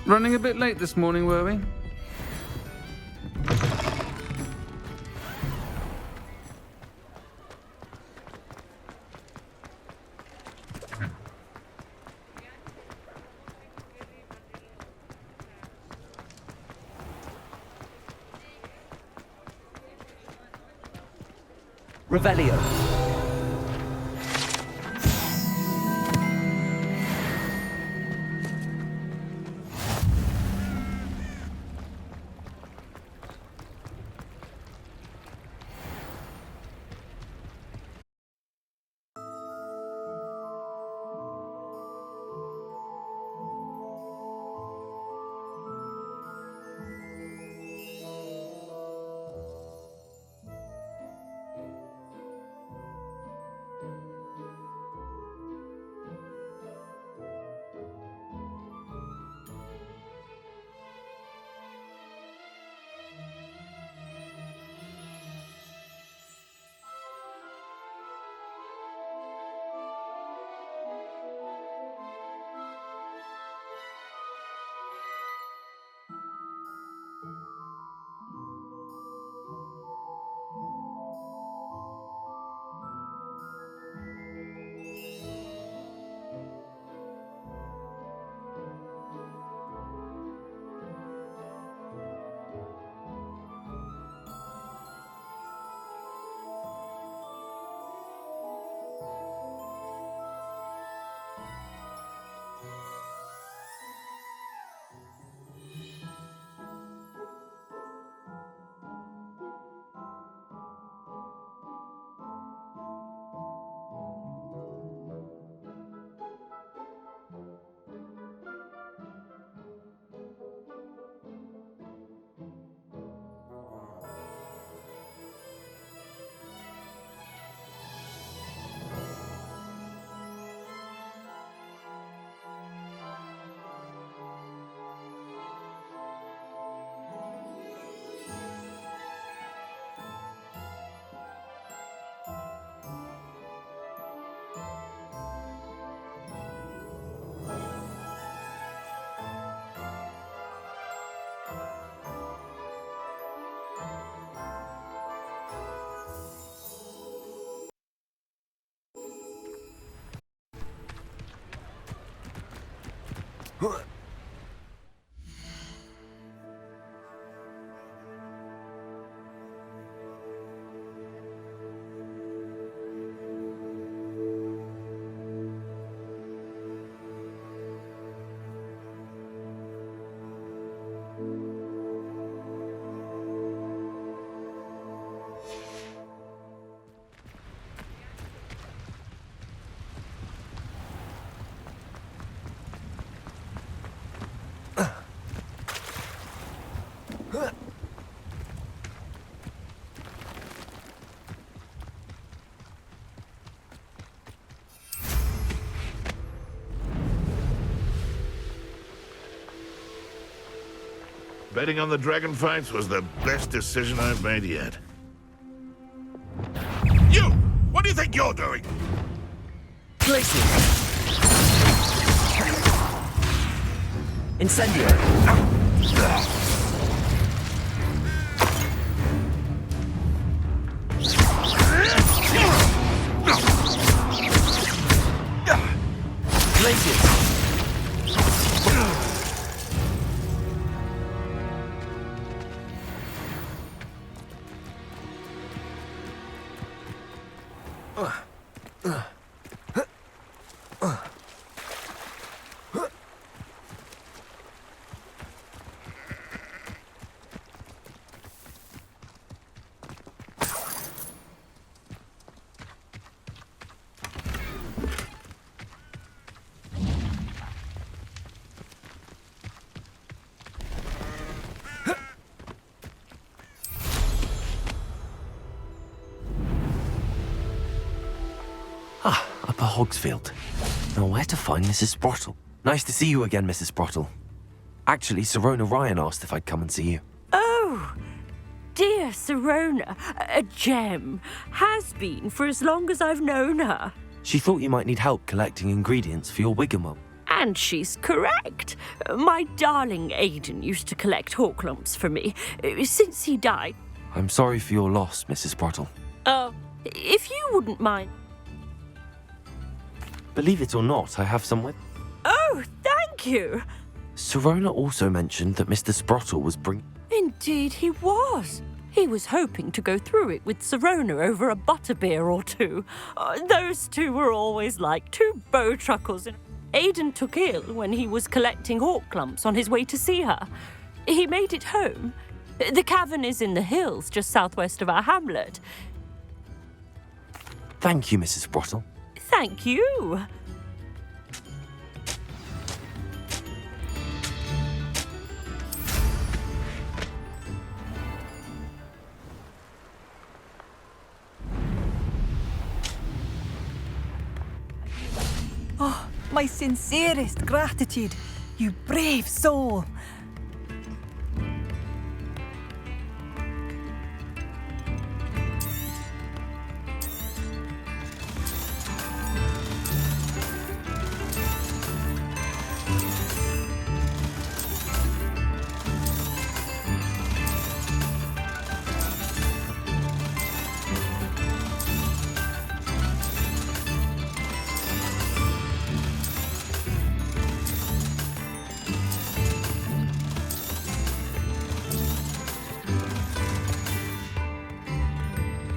Running a bit late this morning, were we? Revelio. Betting on the dragon fights was the best decision I've made yet. You! What do you think you're doing? Glacier. Incendio. Glacier. Upper Hogsfield. Now where to find Mrs. Sprottle? Nice to see you again, Mrs. Sprottle. Actually, Sirona Ryan asked if I'd come and see you. Oh, dear Sirona, a gem. Has been for as long as I've known her. She thought you might need help collecting ingredients for your wigwam. And she's correct. My darling Aidan used to collect hawk lumps for me. Since he died. I'm sorry for your loss, Mrs. Sprottle. If you wouldn't mind. Believe it or not, I have somewhere. Oh, thank you. Sirona also mentioned that Mr. Sprottle was Indeed he was. He was hoping to go through it with Sirona over a butterbeer or two. Those two were always like two bowtruckles. Aidan took ill when he was collecting hawk lumps on his way to see her. He made it home. The cavern is in the hills just southwest of our hamlet. Thank you, Mrs. Sprottle. Thank you. Oh, my sincerest gratitude, you brave soul.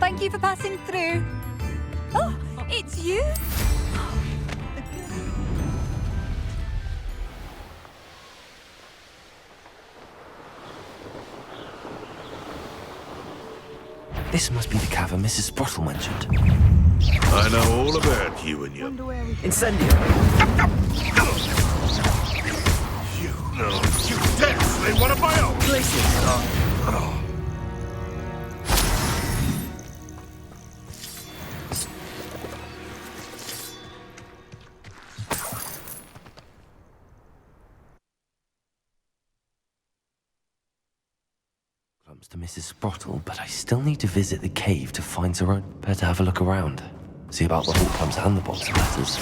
Thank you for passing through. Oh, it's you? This must be the cavern Mrs. Sprottle mentioned. I know all about you and your... Incendio! You definitely one of my own! Comes to Mrs. Sprottle, but I still need to visit the cave to find Sirona. Better have a look around. See about the hawk lumps and the box of letters.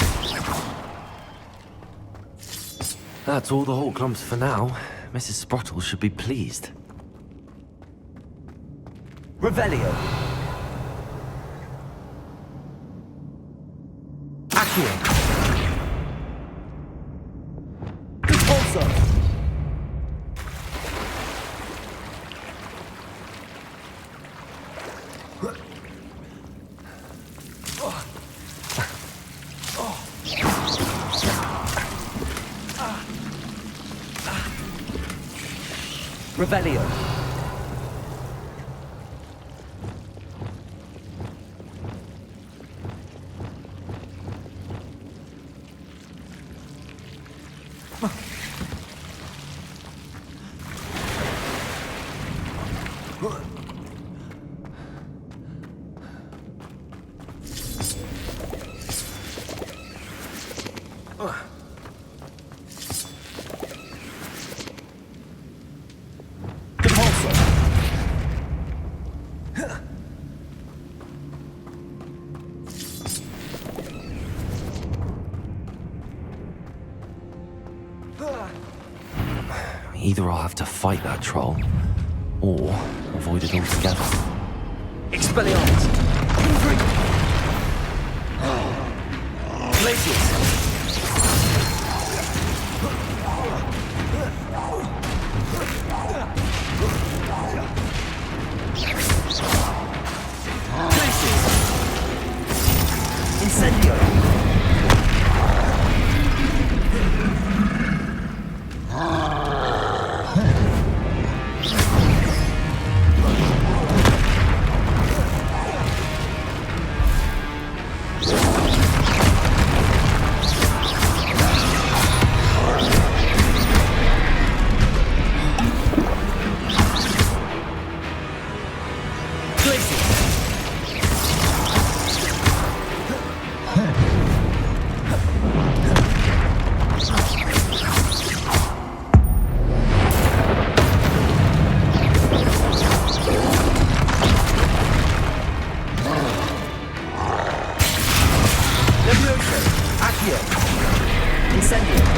That's all the hawk lumps for now. Mrs. Sprottle should be pleased. Revelio. Accio. Repulsor. Revelio. Either I'll have to fight that troll, or avoid it altogether. Expelliarmus! Infri! Glacius! Incendio! Accio! Incendio.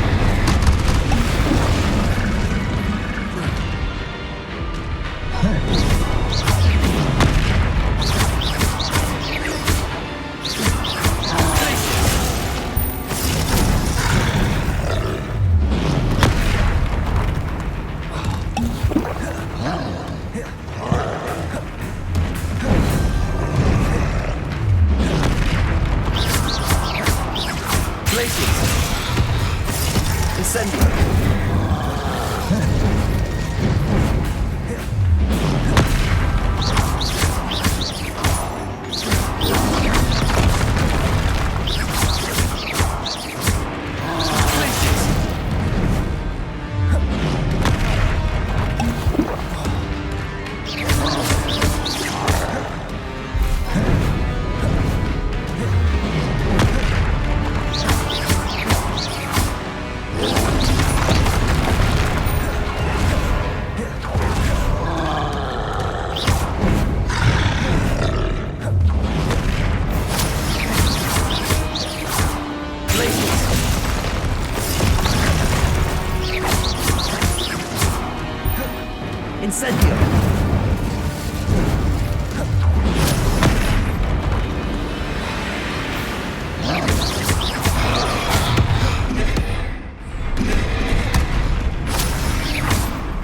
Incendio!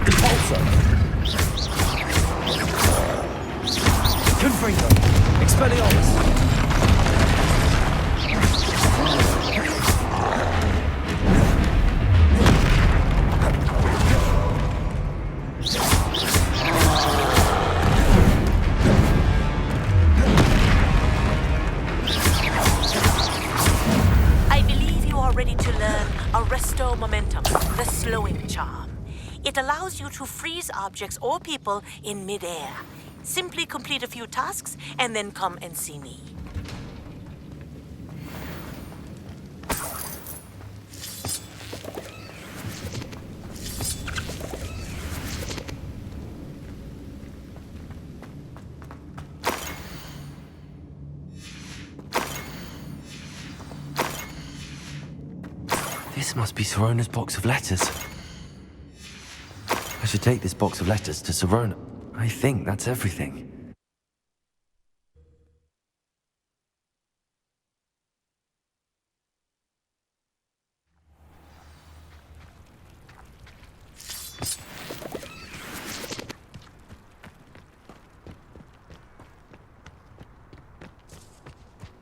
Repulsor! Confringo! Expelliarmus! Momentum, the slowing charm. It allows you to freeze objects or people in midair. Simply complete a few tasks and then come and see me. This must be Sorona's box of letters. I should take this box of letters to Sorona. I think that's everything.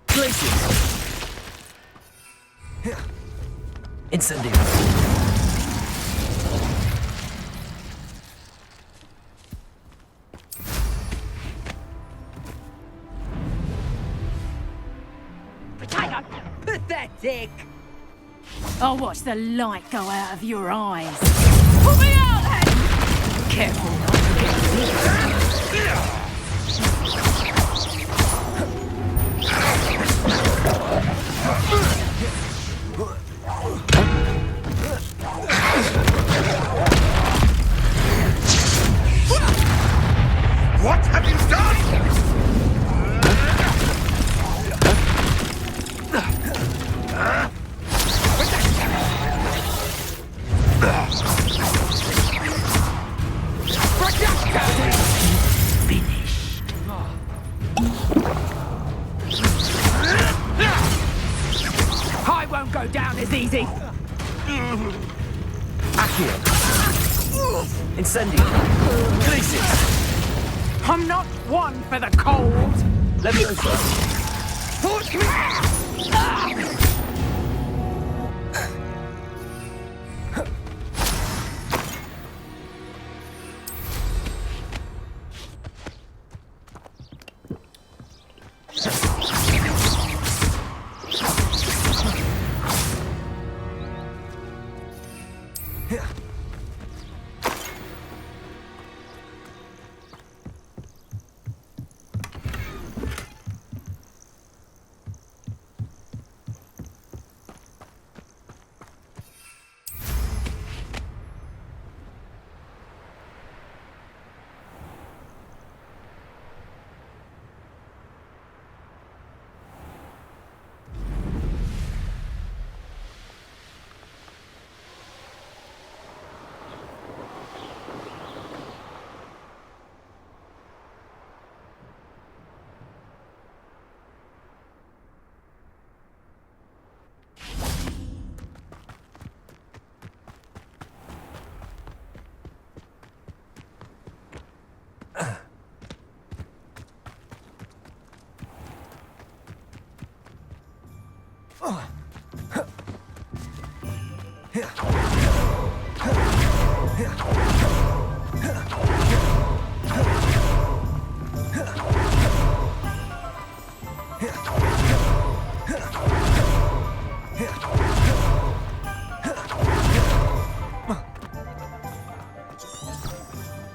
Places! Incendio! Pathetic. I'll watch the light go out of your eyes. Put me out, then! Careful not to get What have you done? finished. I won't go down as easy. Accio! Incendio! Glacis! I'm not one for the cold. Leviosa!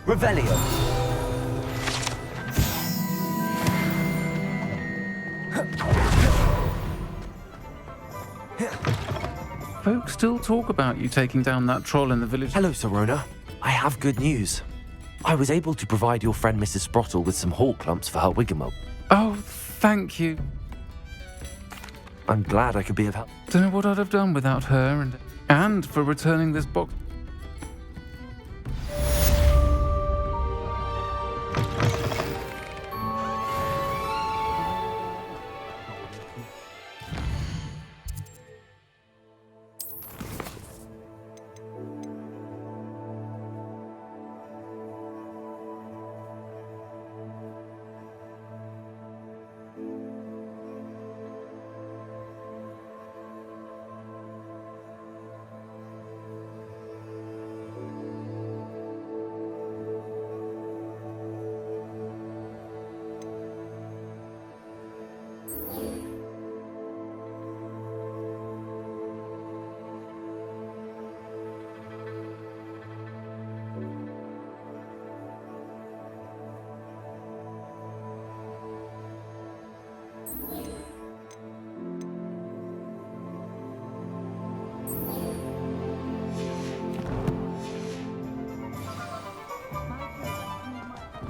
Revelio. Folks still talk about you taking down that troll in the village. Hello, Sirona. I have good news. I was able to provide your friend Mrs. Sprottle with some hawk lumps for her wiggamob. Oh, thank you. I'm glad I could be of help. Don't know what I'd have done without her and for returning this box.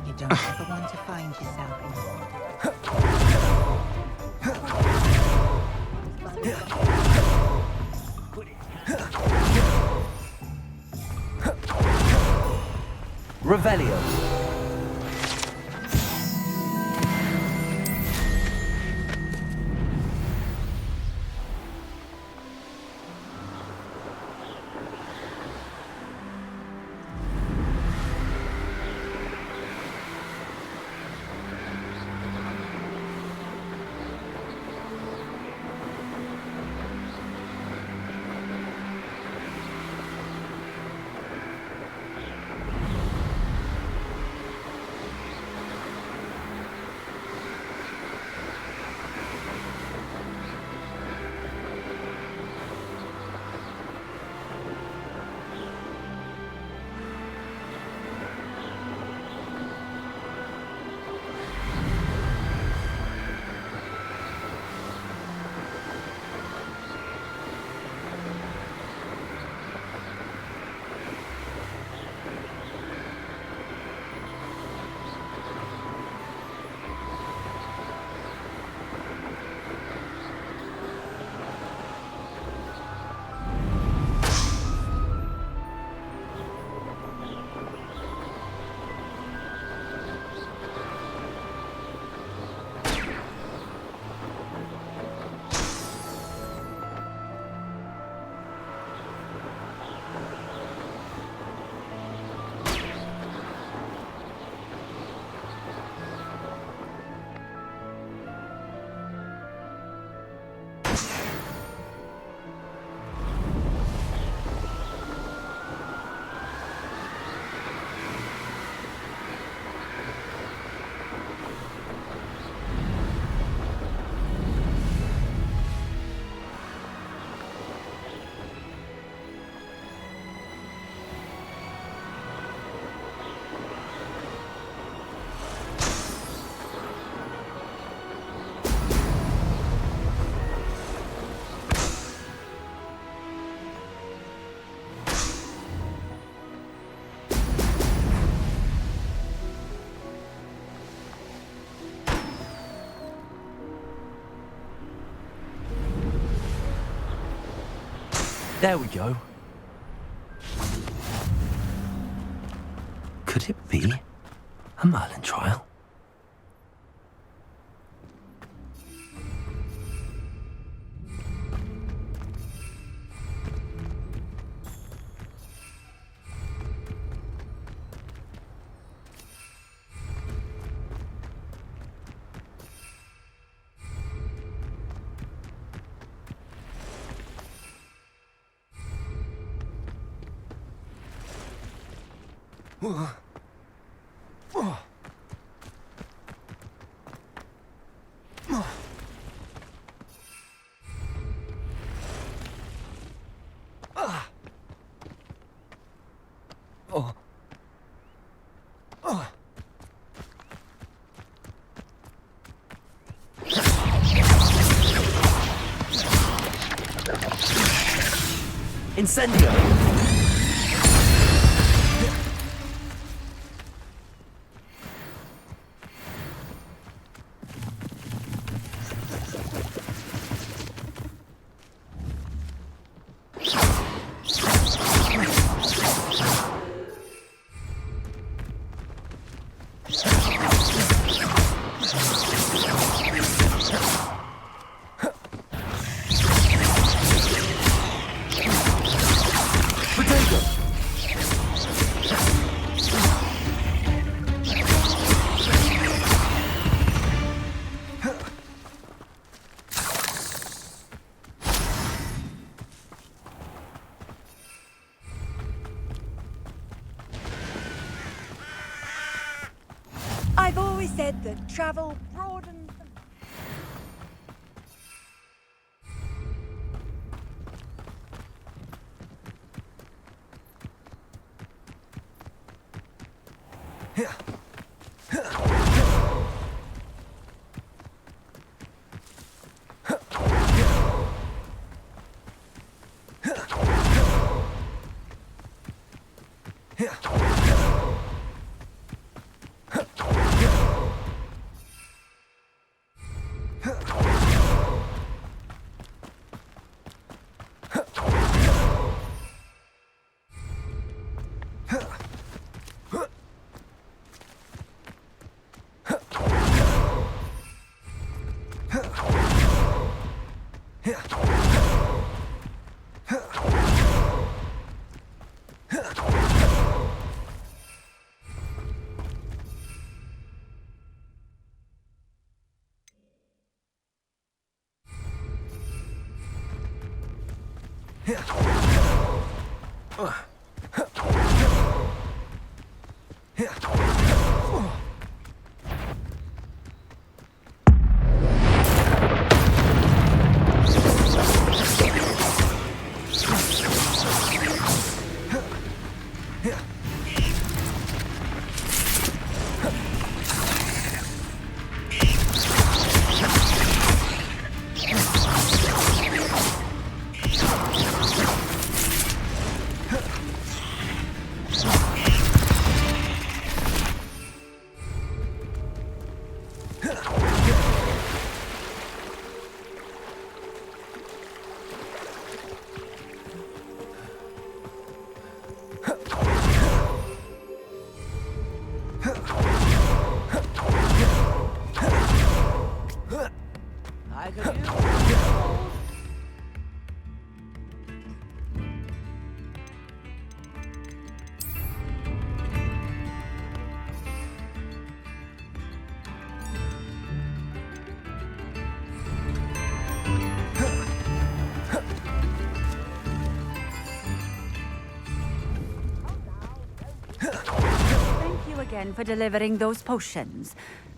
You don't ever want to find yourself in Revelio. There we go. Could it be a Merlin trial? Incendio! I've always said that travel broadens the... I could use gold. Thank you again for delivering those potions.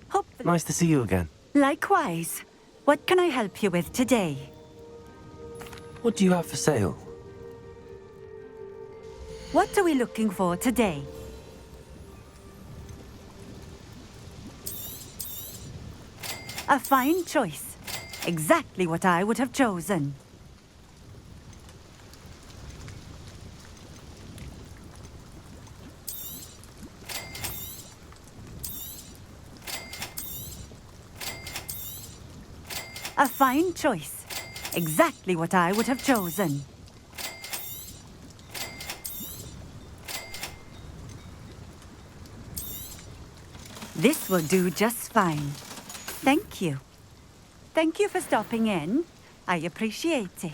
Hopefully. Nice to see you again. Likewise. What can I help you with today? What do you have for sale? What are we looking for today? A fine choice. Exactly what I would have chosen. A fine choice. Exactly what I would have chosen. This will do just fine. Thank you. Thank you for stopping in. I appreciate it.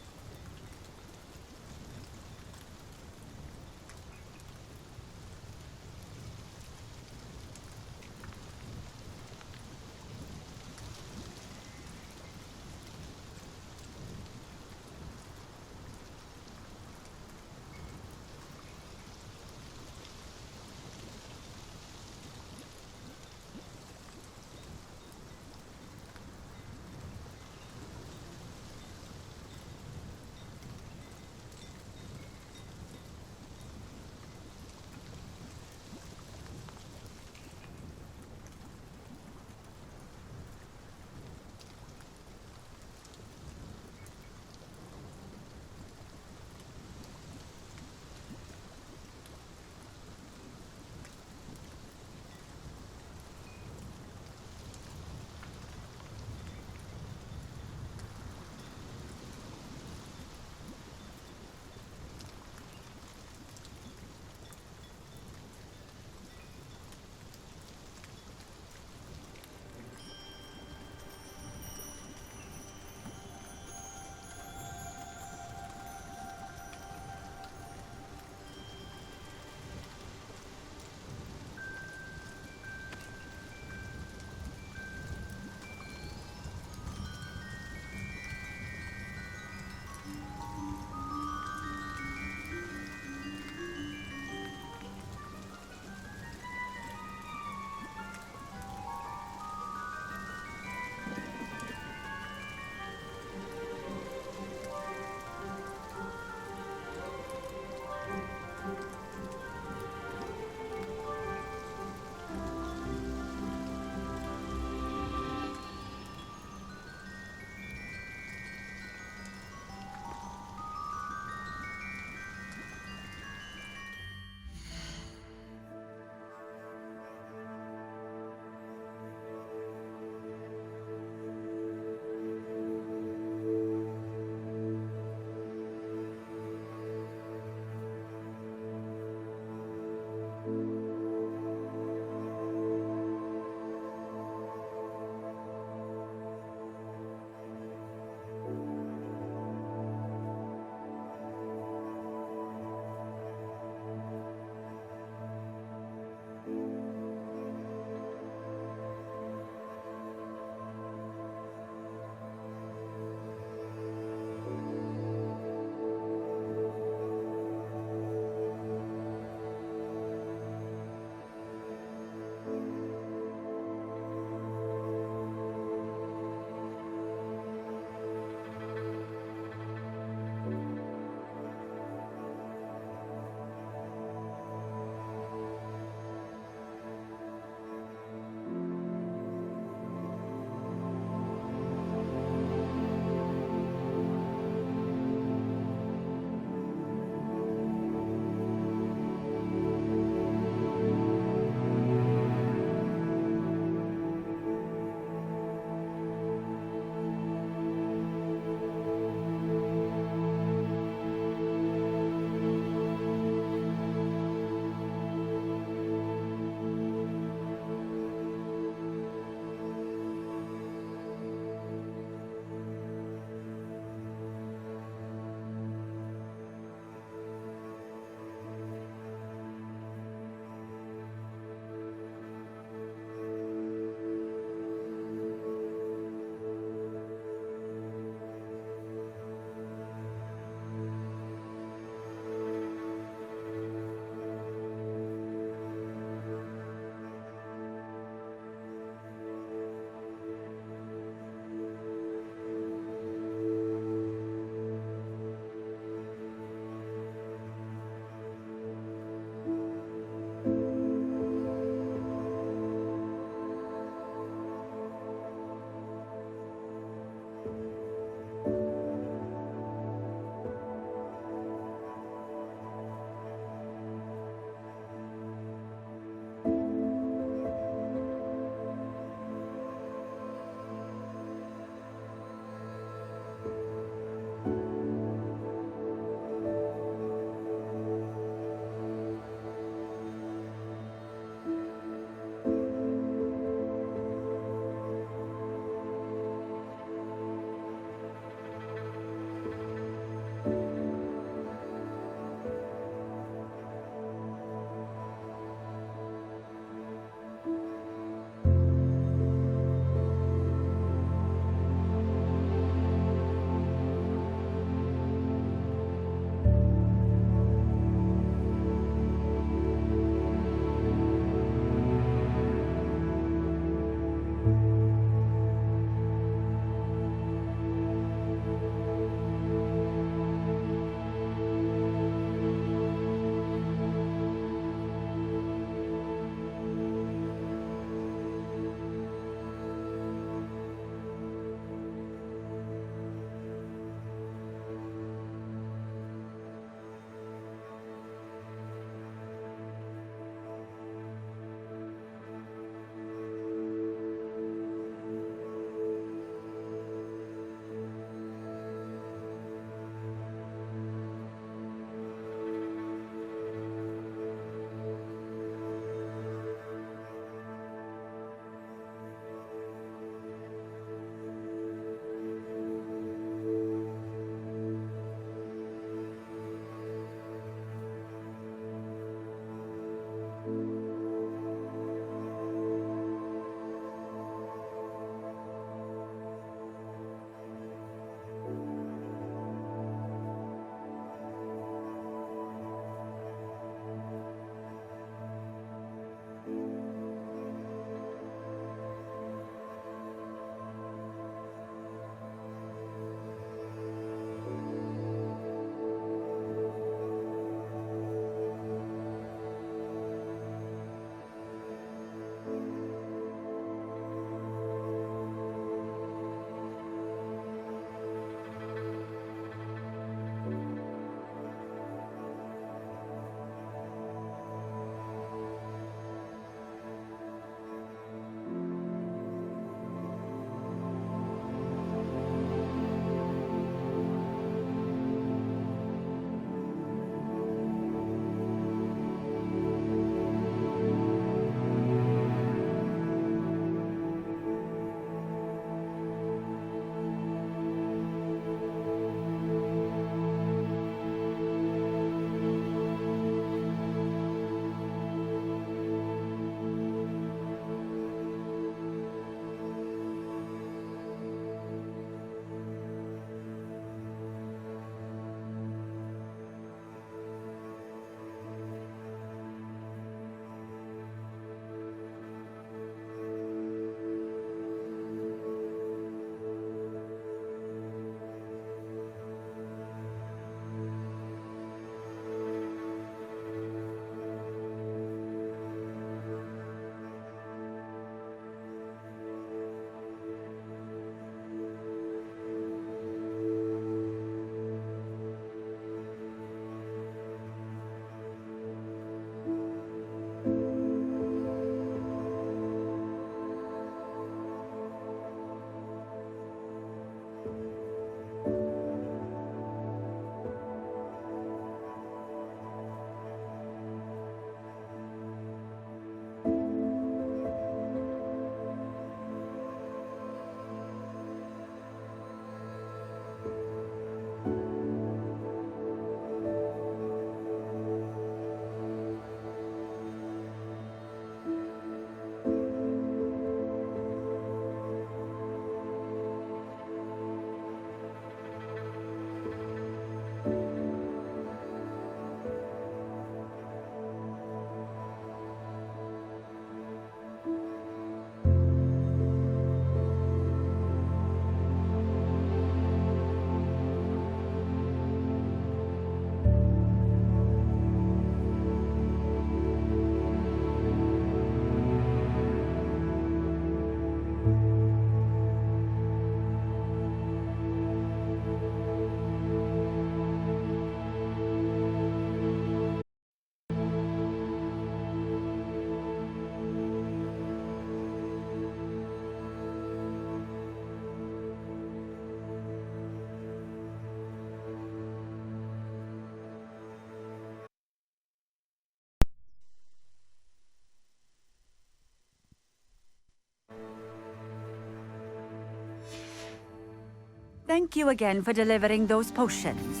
Thank you again for delivering those potions.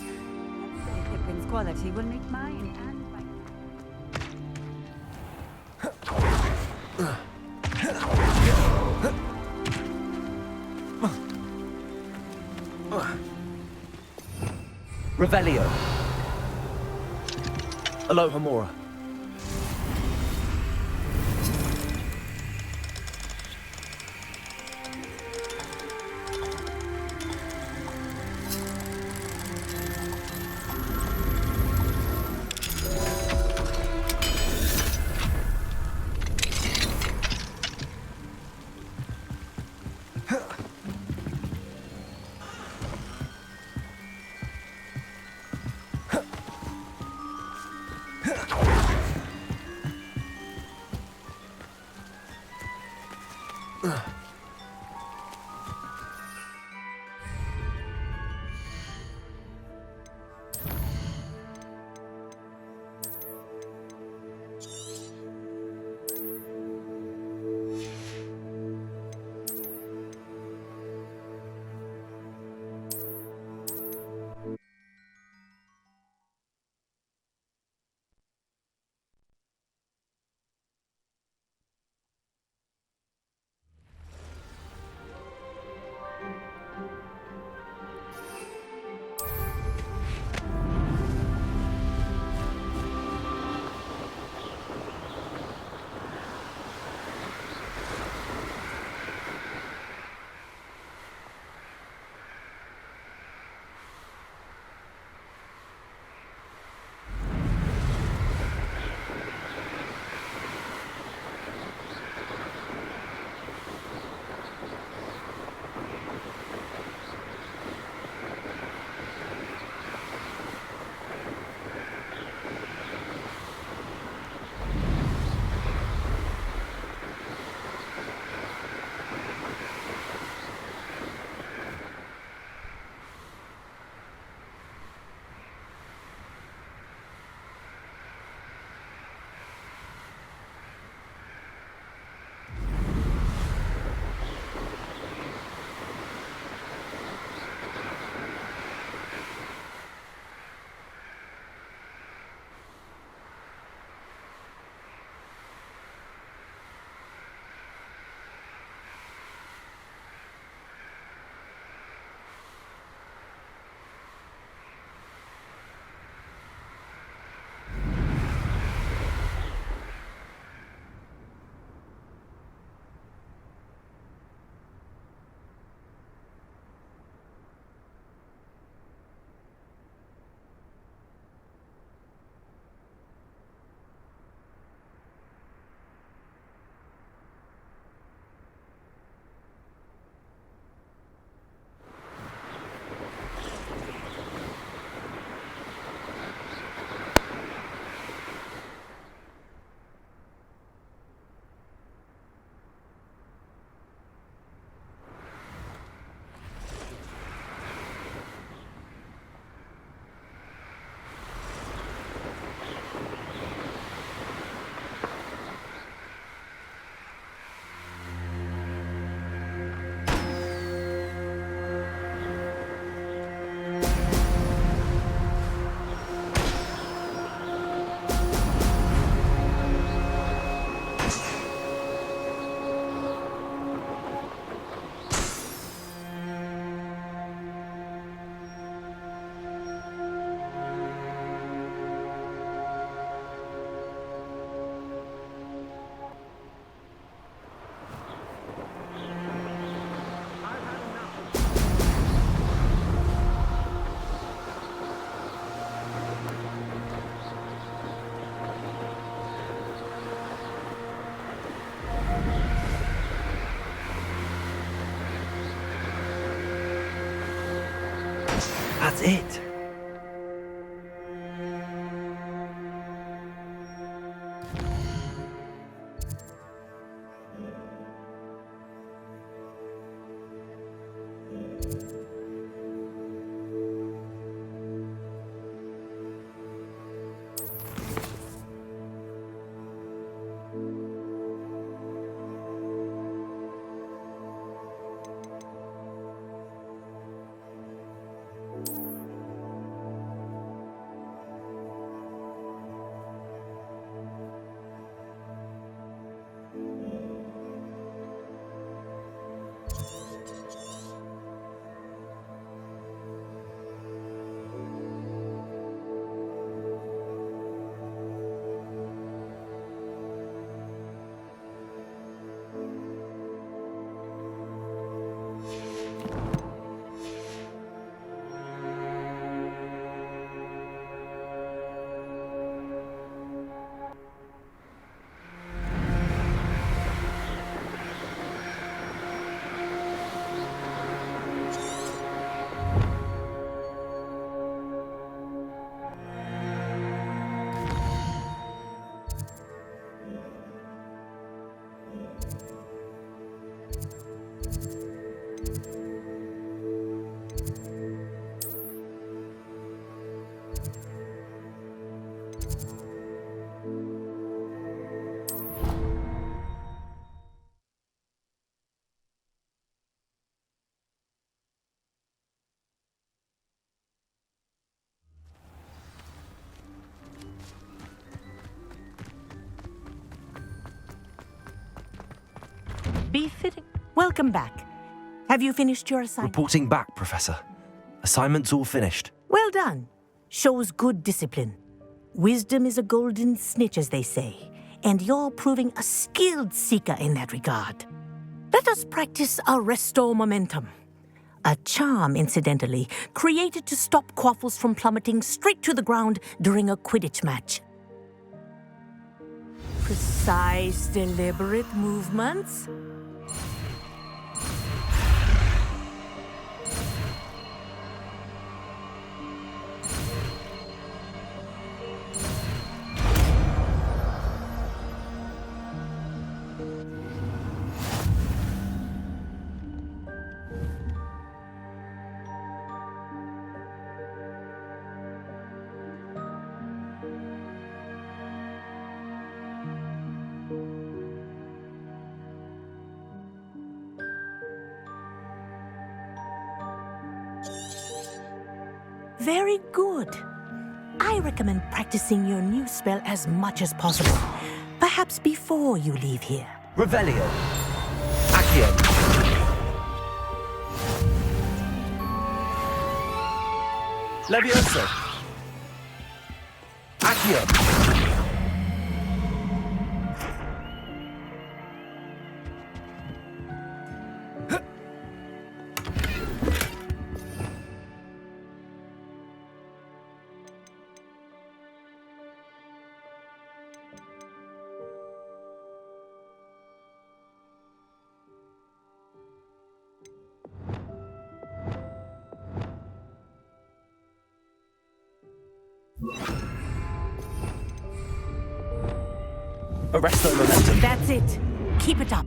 Pippin's quality will make mine and Revelio. Aloha Mora. That's it. Befitting. Welcome back. Have you finished your assignment? Reporting back, Professor. Assignment's all finished. Well done. Shows good discipline. Wisdom is a golden snitch, as they say, and you're proving a skilled seeker in that regard. Let us practice our restore momentum. A charm, incidentally, created to stop quaffles from plummeting straight to the ground during a Quidditch match. Precise, deliberate movements. Very good. I recommend practicing your new spell as much as possible. Perhaps before you leave here. Revelio. Accio. Levioso. Accio. Arrest the momentum. That's it. Keep it up.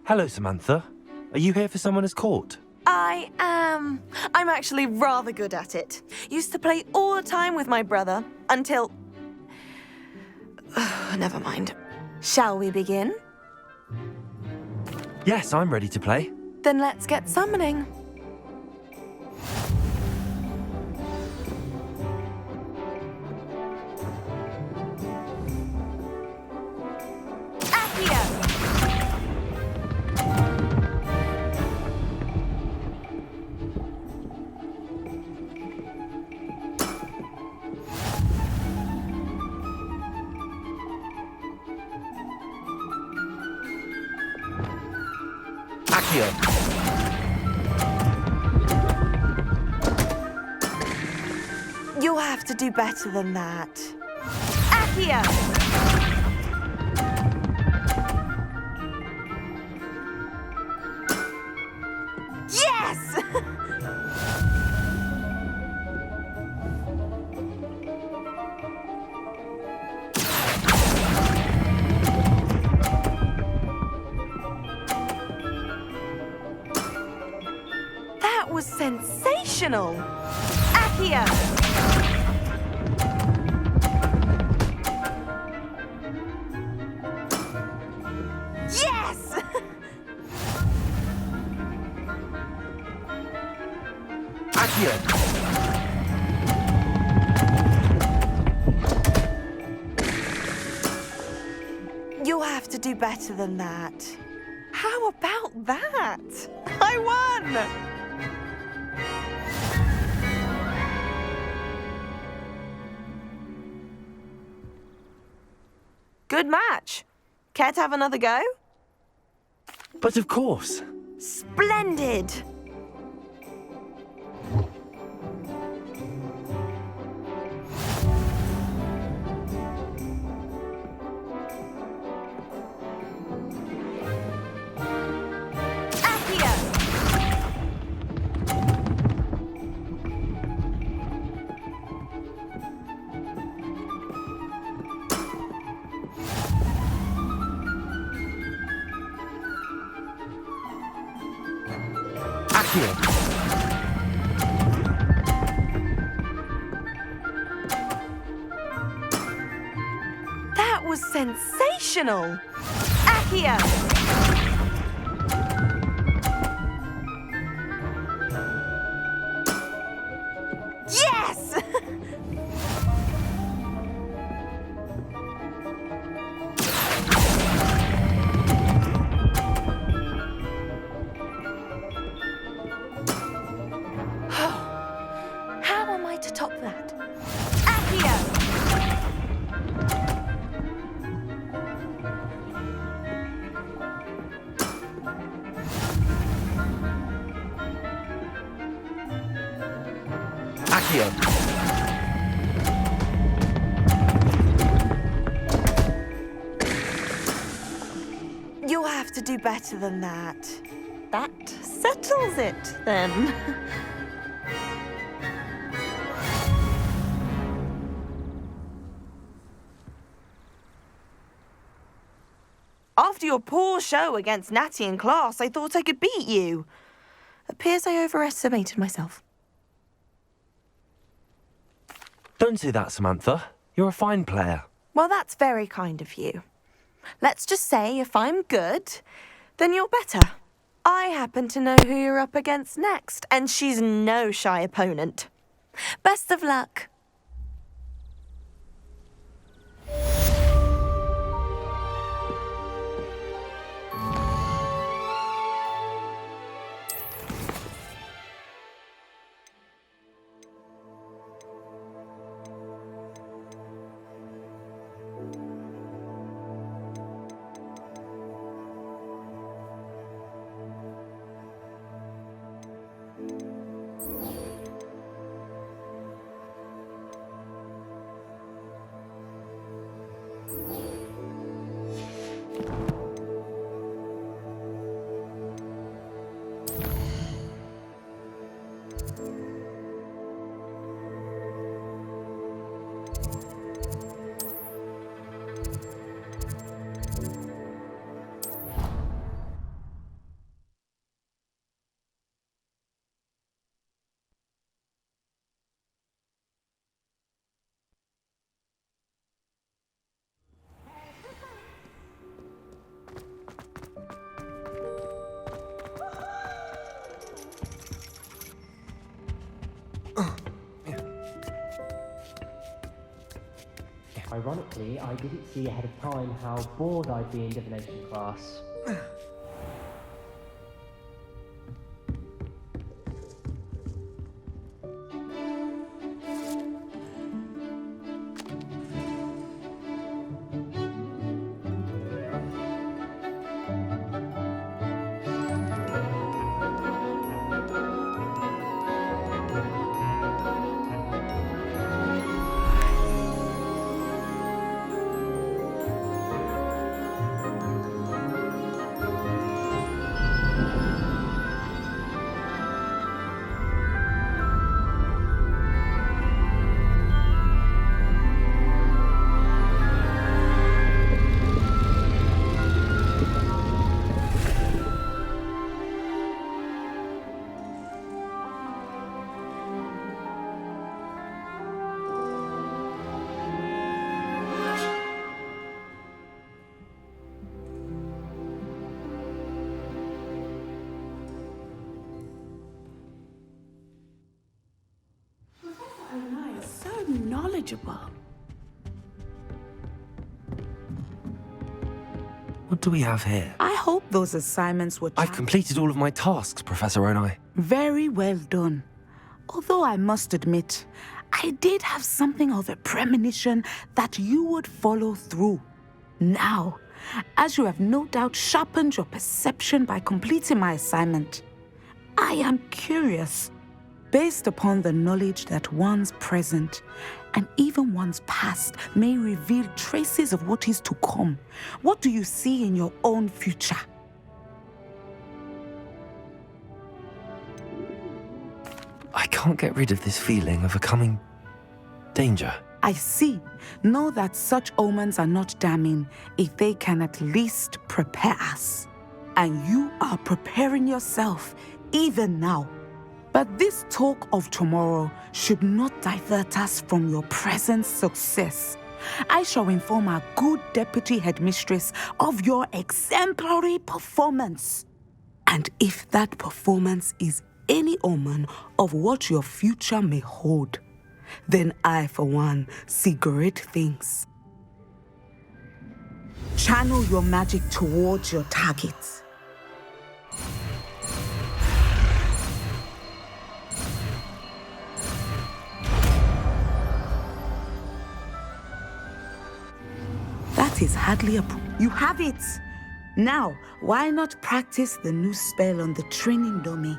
Hello, Samantha. Are you here for Summoner's Court? I am. I'm actually rather good at it. Used to play all the time with my brother until... Never mind. Shall we begin? Yes, I'm ready to play. Then let's get summoning. Accio! Accio. You'll have to do better than that. Accio! Yes! That was sensational! Accio! Yes! Accio. You'll have to do better than that. How about that? I won! Good match. Care to have another go? But of course. Splendid! Accio! Accio. That was sensational! Accio! Yes! How am I to top that? Accio! Accio. You'll have to do better than that. That settles it, then. After your poor show against Natty in class, I thought I could beat you. Appears I overestimated myself. Don't say that, Samantha. You're a fine player. Well, that's very kind of you. Let's just say if I'm good, then you're better. I happen to know who you're up against next, and she's no shy opponent. Best of luck. Ironically, I didn't see ahead of time how bored I'd be in divination class. knowledgeable. What do we have here? I hope those assignments were... I've completed all of my tasks, Professor Onai. Very well done. Although I must admit, I did have something of a premonition that you would follow through. Now, as you have no doubt sharpened your perception by completing my assignment, I am curious, based upon the knowledge that one's present and even one's past may reveal traces of what is to come. What do you see in your own future? I can't get rid of this feeling of a coming danger. I see. Know that such omens are not damning if they can at least prepare us. And you are preparing yourself even now. But this talk of tomorrow should not divert us from your present success. I shall inform our good deputy headmistress of your exemplary performance. And if that performance is any omen of what your future may hold, then I, for one, see great things. Channel your magic towards your targets. That is hardly a... You have it! Now, why not practice the new spell on the training dummy?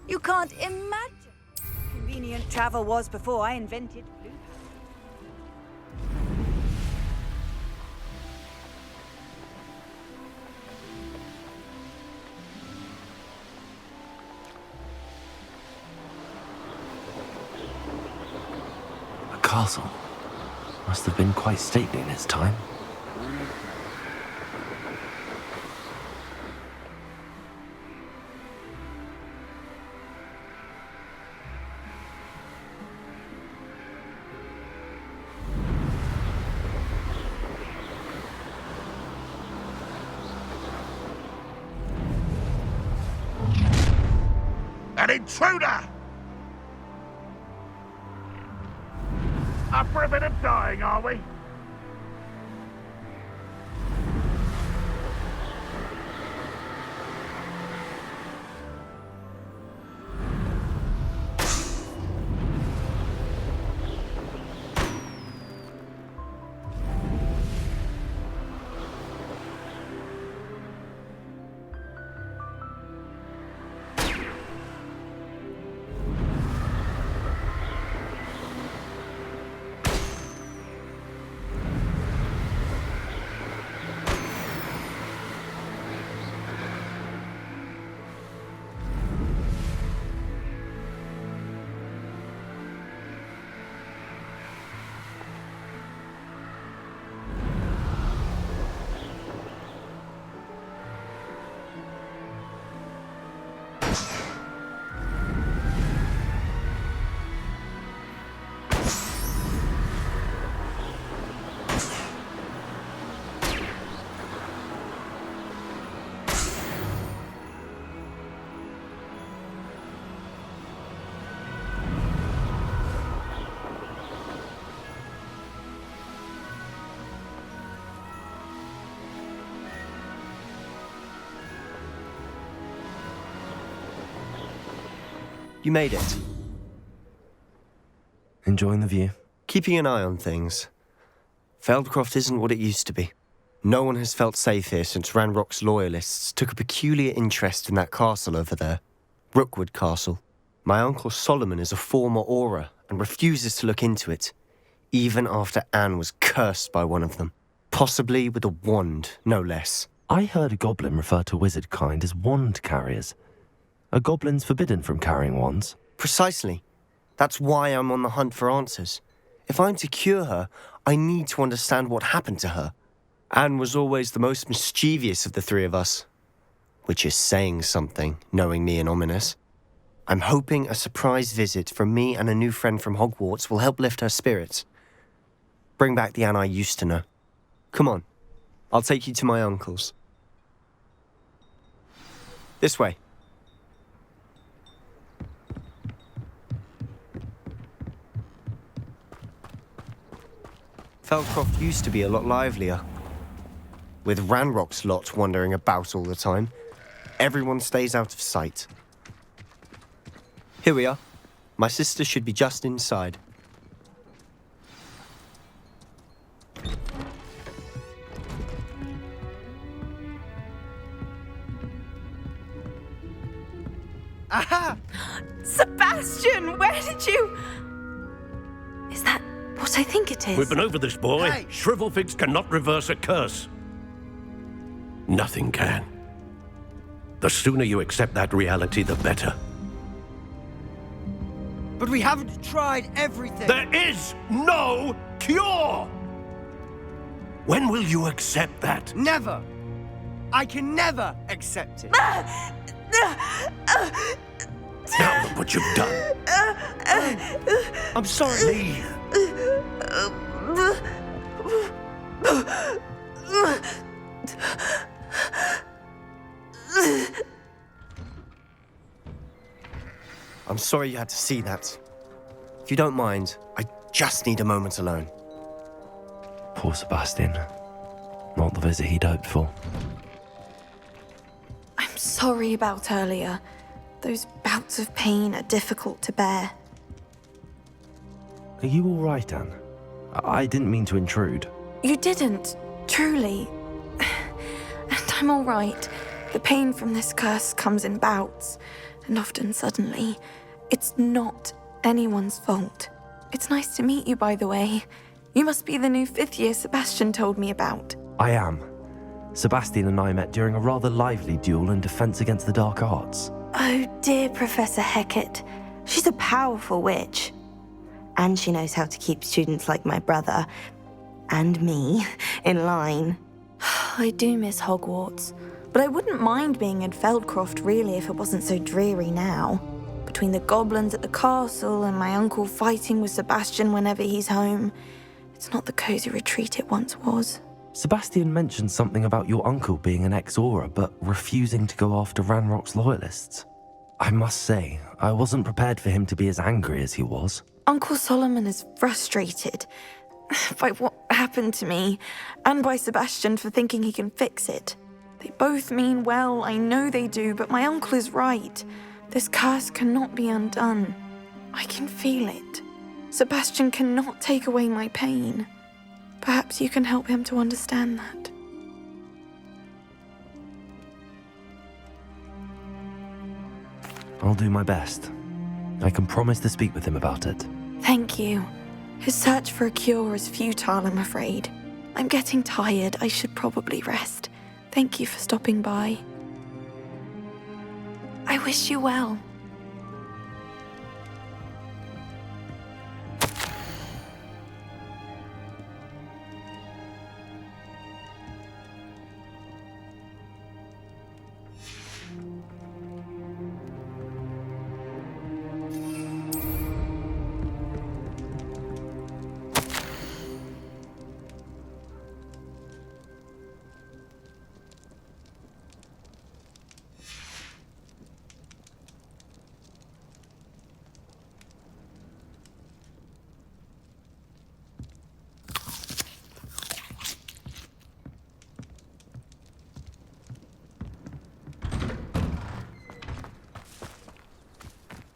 You can't imagine how convenient travel was before I invented blue. A castle. Must have been quite stately in its time. An intruder! Up for a bit of dying, are we? You made it. Enjoying the view? Keeping an eye on things. Feldcroft isn't what it used to be. No one has felt safe here since Ranrock's loyalists took a peculiar interest in that castle over there. Rookwood Castle. My uncle Solomon is a former Auror and refuses to look into it, even after Anne was cursed by one of them. Possibly with a wand, no less. I heard a goblin refer to wizard kind as wand carriers. Are goblins forbidden from carrying wands? Precisely. That's why I'm on the hunt for answers. If I'm to cure her, I need to understand what happened to her. Anne was always the most mischievous of the three of us. Which is saying something, knowing me and Ominous. I'm hoping a surprise visit from me and a new friend from Hogwarts will help lift her spirits. Bring back the Anne I used to know. Come on, I'll take you to my uncle's. This way. Feldcroft used to be a lot livelier. With Ranrock's lot wandering about all the time, everyone stays out of sight. Here we are. My sister should be just inside. Aha! Sebastian, where did you... Is that what I think it is? We've been over this, boy. Hey. Shrivelfigs cannot reverse a curse. Nothing can. The sooner you accept that reality, the better. But we haven't tried everything. There is no cure! When will you accept that? Never. I can never accept it. Now look what you've done. I'm sorry. Leave. I'm sorry you had to see that. If you don't mind, I just need a moment alone. Poor Sebastian. Not the visit he'd hoped for. I'm sorry about earlier. Those bouts of pain are difficult to bear. Are you all right, Anne? I didn't mean to intrude. You didn't, truly. And I'm all right. The pain from this curse comes in bouts, and often suddenly. It's not anyone's fault. It's nice to meet you, by the way. You must be the new 5th year Sebastian told me about. I am. Sebastian and I met during a rather lively duel in defense against the dark arts. Oh, dear Professor Hecat. She's a powerful witch. And she knows how to keep students like my brother, and me, in line. I do miss Hogwarts, but I wouldn't mind being in Feldcroft, really, if it wasn't so dreary now. Between the goblins at the castle and my uncle fighting with Sebastian whenever he's home, it's not the cozy retreat it once was. Sebastian mentioned something about your uncle being an ex-Aura, but refusing to go after Ranrock's loyalists. I must say, I wasn't prepared for him to be as angry as he was. Uncle Solomon is frustrated by what happened to me, and by Sebastian for thinking he can fix it. They both mean well, I know they do, but my uncle is right. This curse cannot be undone. I can feel it. Sebastian cannot take away my pain. Perhaps you can help him to understand that. I'll do my best. I can promise to speak with him about it. Thank you. His search for a cure is futile, I'm afraid. I'm getting tired. I should probably rest. Thank you for stopping by. I wish you well.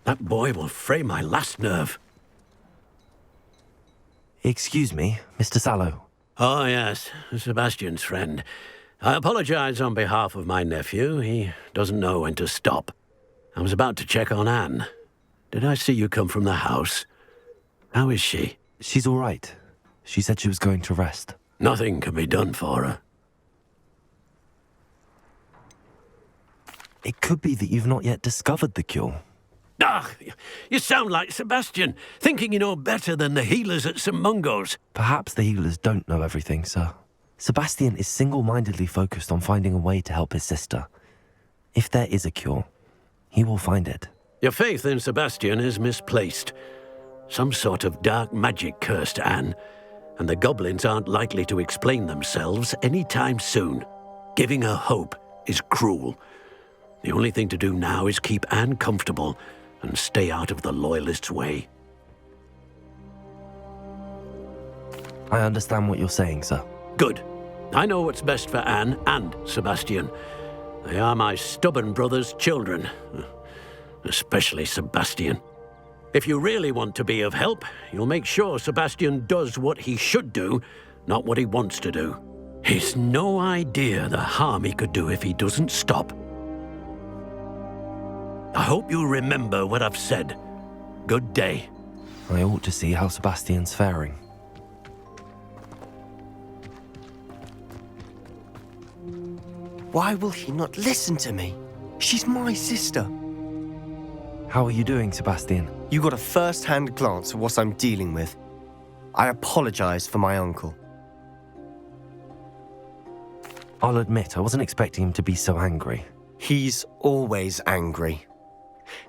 That boy will fray my last nerve. Excuse me, Mr. Sallow. Oh, yes, Sebastian's friend. I apologize on behalf of my nephew. He doesn't know when to stop. I was about to check on Anne. Did I see you come from the house? How is she? She's all right. She said she was going to rest. Nothing can be done for her. It could be that you've not yet discovered the cure. Ah, you sound like Sebastian, thinking you know better than the healers at St. Mungo's. Perhaps the healers don't know everything, sir. Sebastian is single-mindedly focused on finding a way to help his sister. If there is a cure, he will find it. Your faith in Sebastian is misplaced. Some sort of dark magic cursed Anne, and the goblins aren't likely to explain themselves anytime soon. Giving her hope is cruel. The only thing to do now is keep Anne comfortable and stay out of the Loyalists' way. I understand what you're saying, sir. Good. I know what's best for Anne and Sebastian. They are my stubborn brother's children. Especially Sebastian. If you really want to be of help, you'll make sure Sebastian does what he should do, not what he wants to do. He's no idea the harm he could do if he doesn't stop. I hope you remember what I've said. Good day. I ought to see how Sebastian's faring. Why will he not listen to me? She's my sister. How are you doing, Sebastian? You got a first-hand glance at what I'm dealing with. I apologize for my uncle. I'll admit, I wasn't expecting him to be so angry. He's always angry.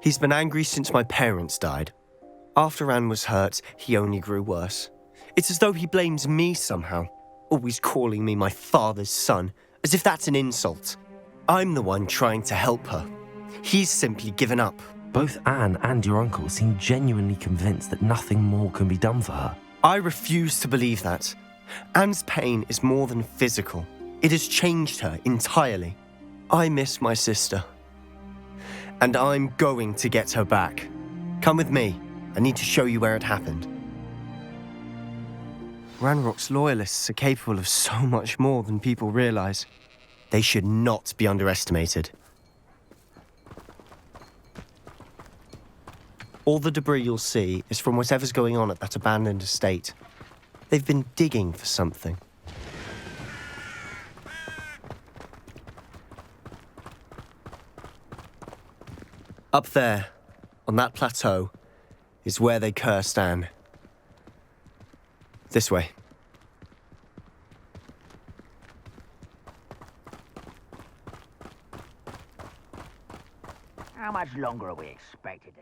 He's been angry since my parents died. After Anne was hurt, he only grew worse. It's as though he blames me somehow, always calling me my father's son, as if that's an insult. I'm the one trying to help her. He's simply given up. Both Anne and your uncle seem genuinely convinced that nothing more can be done for her. I refuse to believe that. Anne's pain is more than physical. It has changed her entirely. I miss my sister. And I'm going to get her back. Come with me. I need to show you where it happened. Ranrock's loyalists are capable of so much more than people realize. They should not be underestimated. All the debris you'll see is from whatever's going on at that abandoned estate. They've been digging for something. Up there, on that plateau, is where they cursed Anne. This way. How much longer are we expected to...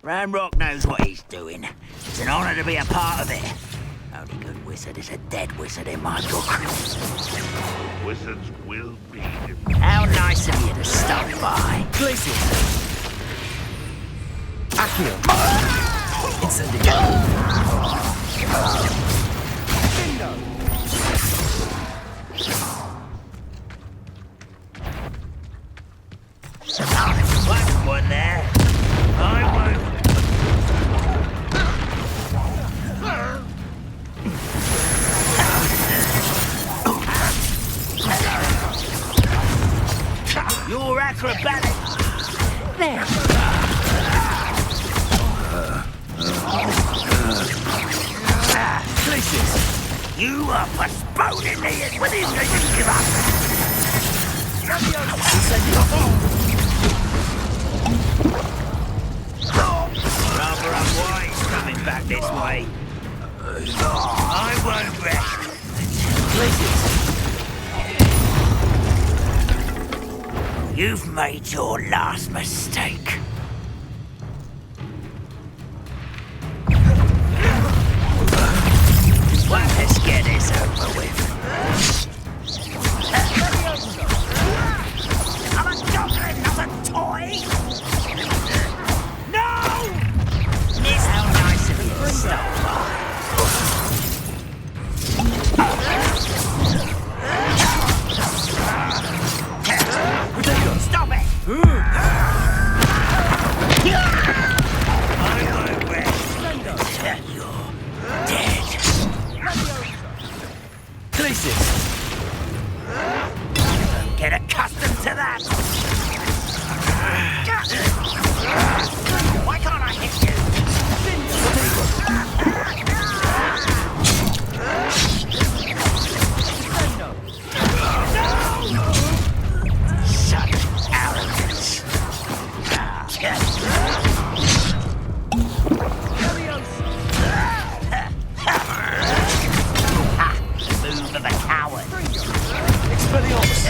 Ranrock knows what he's doing. It's an honor to be a part of it. Only good wizard is a dead wizard in my book. Wizards will be... How nice of you to stop by. Glacius! Accio! Incendio! One there. I won't. You're acrobatic. There. Glacius, you are postponing the end with him that you give up. Rather unwise coming back this way. I won't rest. You've made your last mistake. Well, let's get this over with. I'm a goblin, not a toy! No! It's how nice of you to stop by. Stop it! I won't rest until you're dead. Glacius! Get accustomed to that! Why can't I hit you? Such arrogance! Move of a coward! Expelliarmus!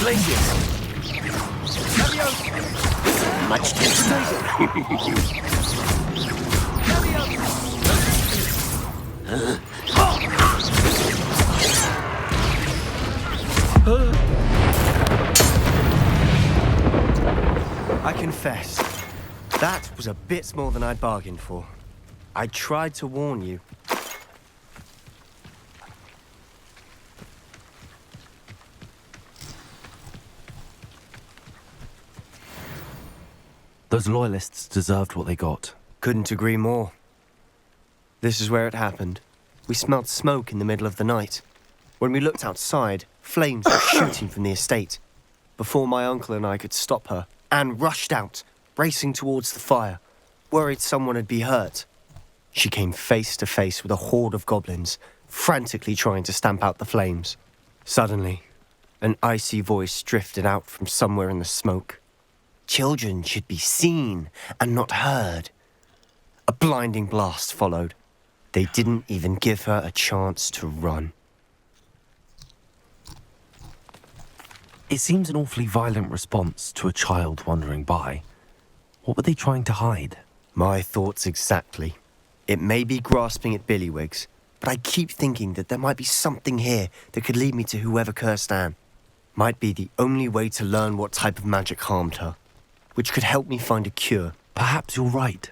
Much I confess, that was a bit more than I bargained for. I tried to warn you. Those loyalists deserved what they got. Couldn't agree more. This is where it happened. We smelled smoke in the middle of the night. When we looked outside, flames were shooting from the estate. Before my uncle and I could stop her, Anne rushed out, racing towards the fire, worried someone had been hurt. She came face to face with a horde of goblins, frantically trying to stamp out the flames. Suddenly, an icy voice drifted out from somewhere in the smoke. Children should be seen and not heard. A blinding blast followed. They didn't even give her a chance to run. It seems an awfully violent response to a child wandering by. What were they trying to hide? My thoughts exactly. It may be grasping at Billywigs, but I keep thinking that there might be something here that could lead me to whoever cursed Anne. Might be the only way to learn what type of magic harmed her, which could help me find a cure. Perhaps you're right.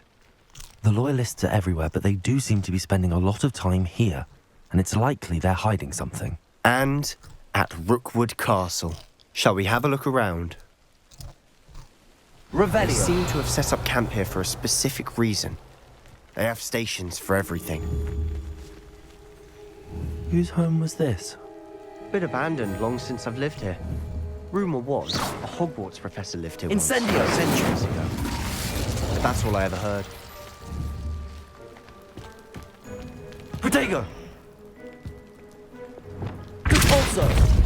The loyalists are everywhere, but they do seem to be spending a lot of time here, and it's likely they're hiding something. And at Rookwood Castle. Shall we have a look around? Revelio. They seem to have set up camp here for a specific reason. They have stations for everything. Whose home was this? Bit abandoned long since I've lived here. Rumour was, a Hogwarts professor lived here Incendio! once, centuries ago. But that's all I ever heard. Protego! Also!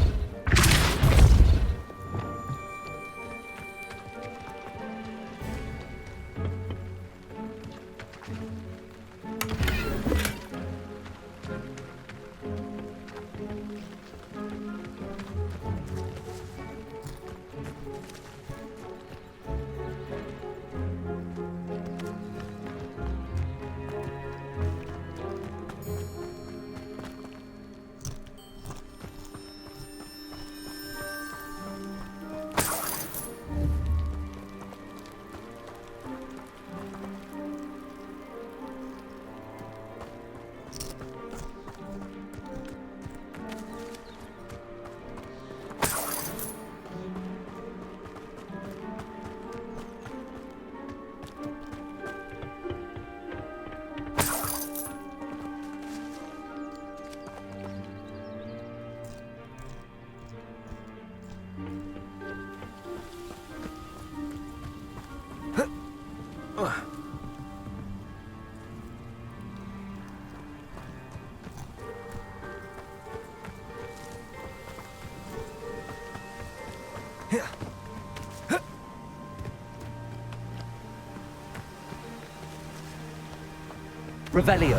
Revelio.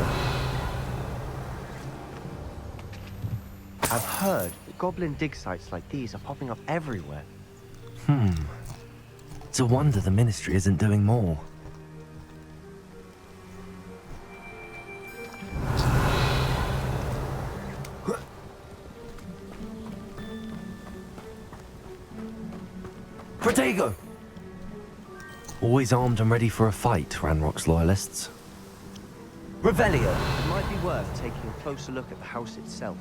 I've heard that goblin dig sites like these are popping up everywhere. It's a wonder the Ministry isn't doing more. Protego! Always armed and ready for a fight, Ranrock's loyalists. Revelio. It might be worth taking a closer look at the house itself.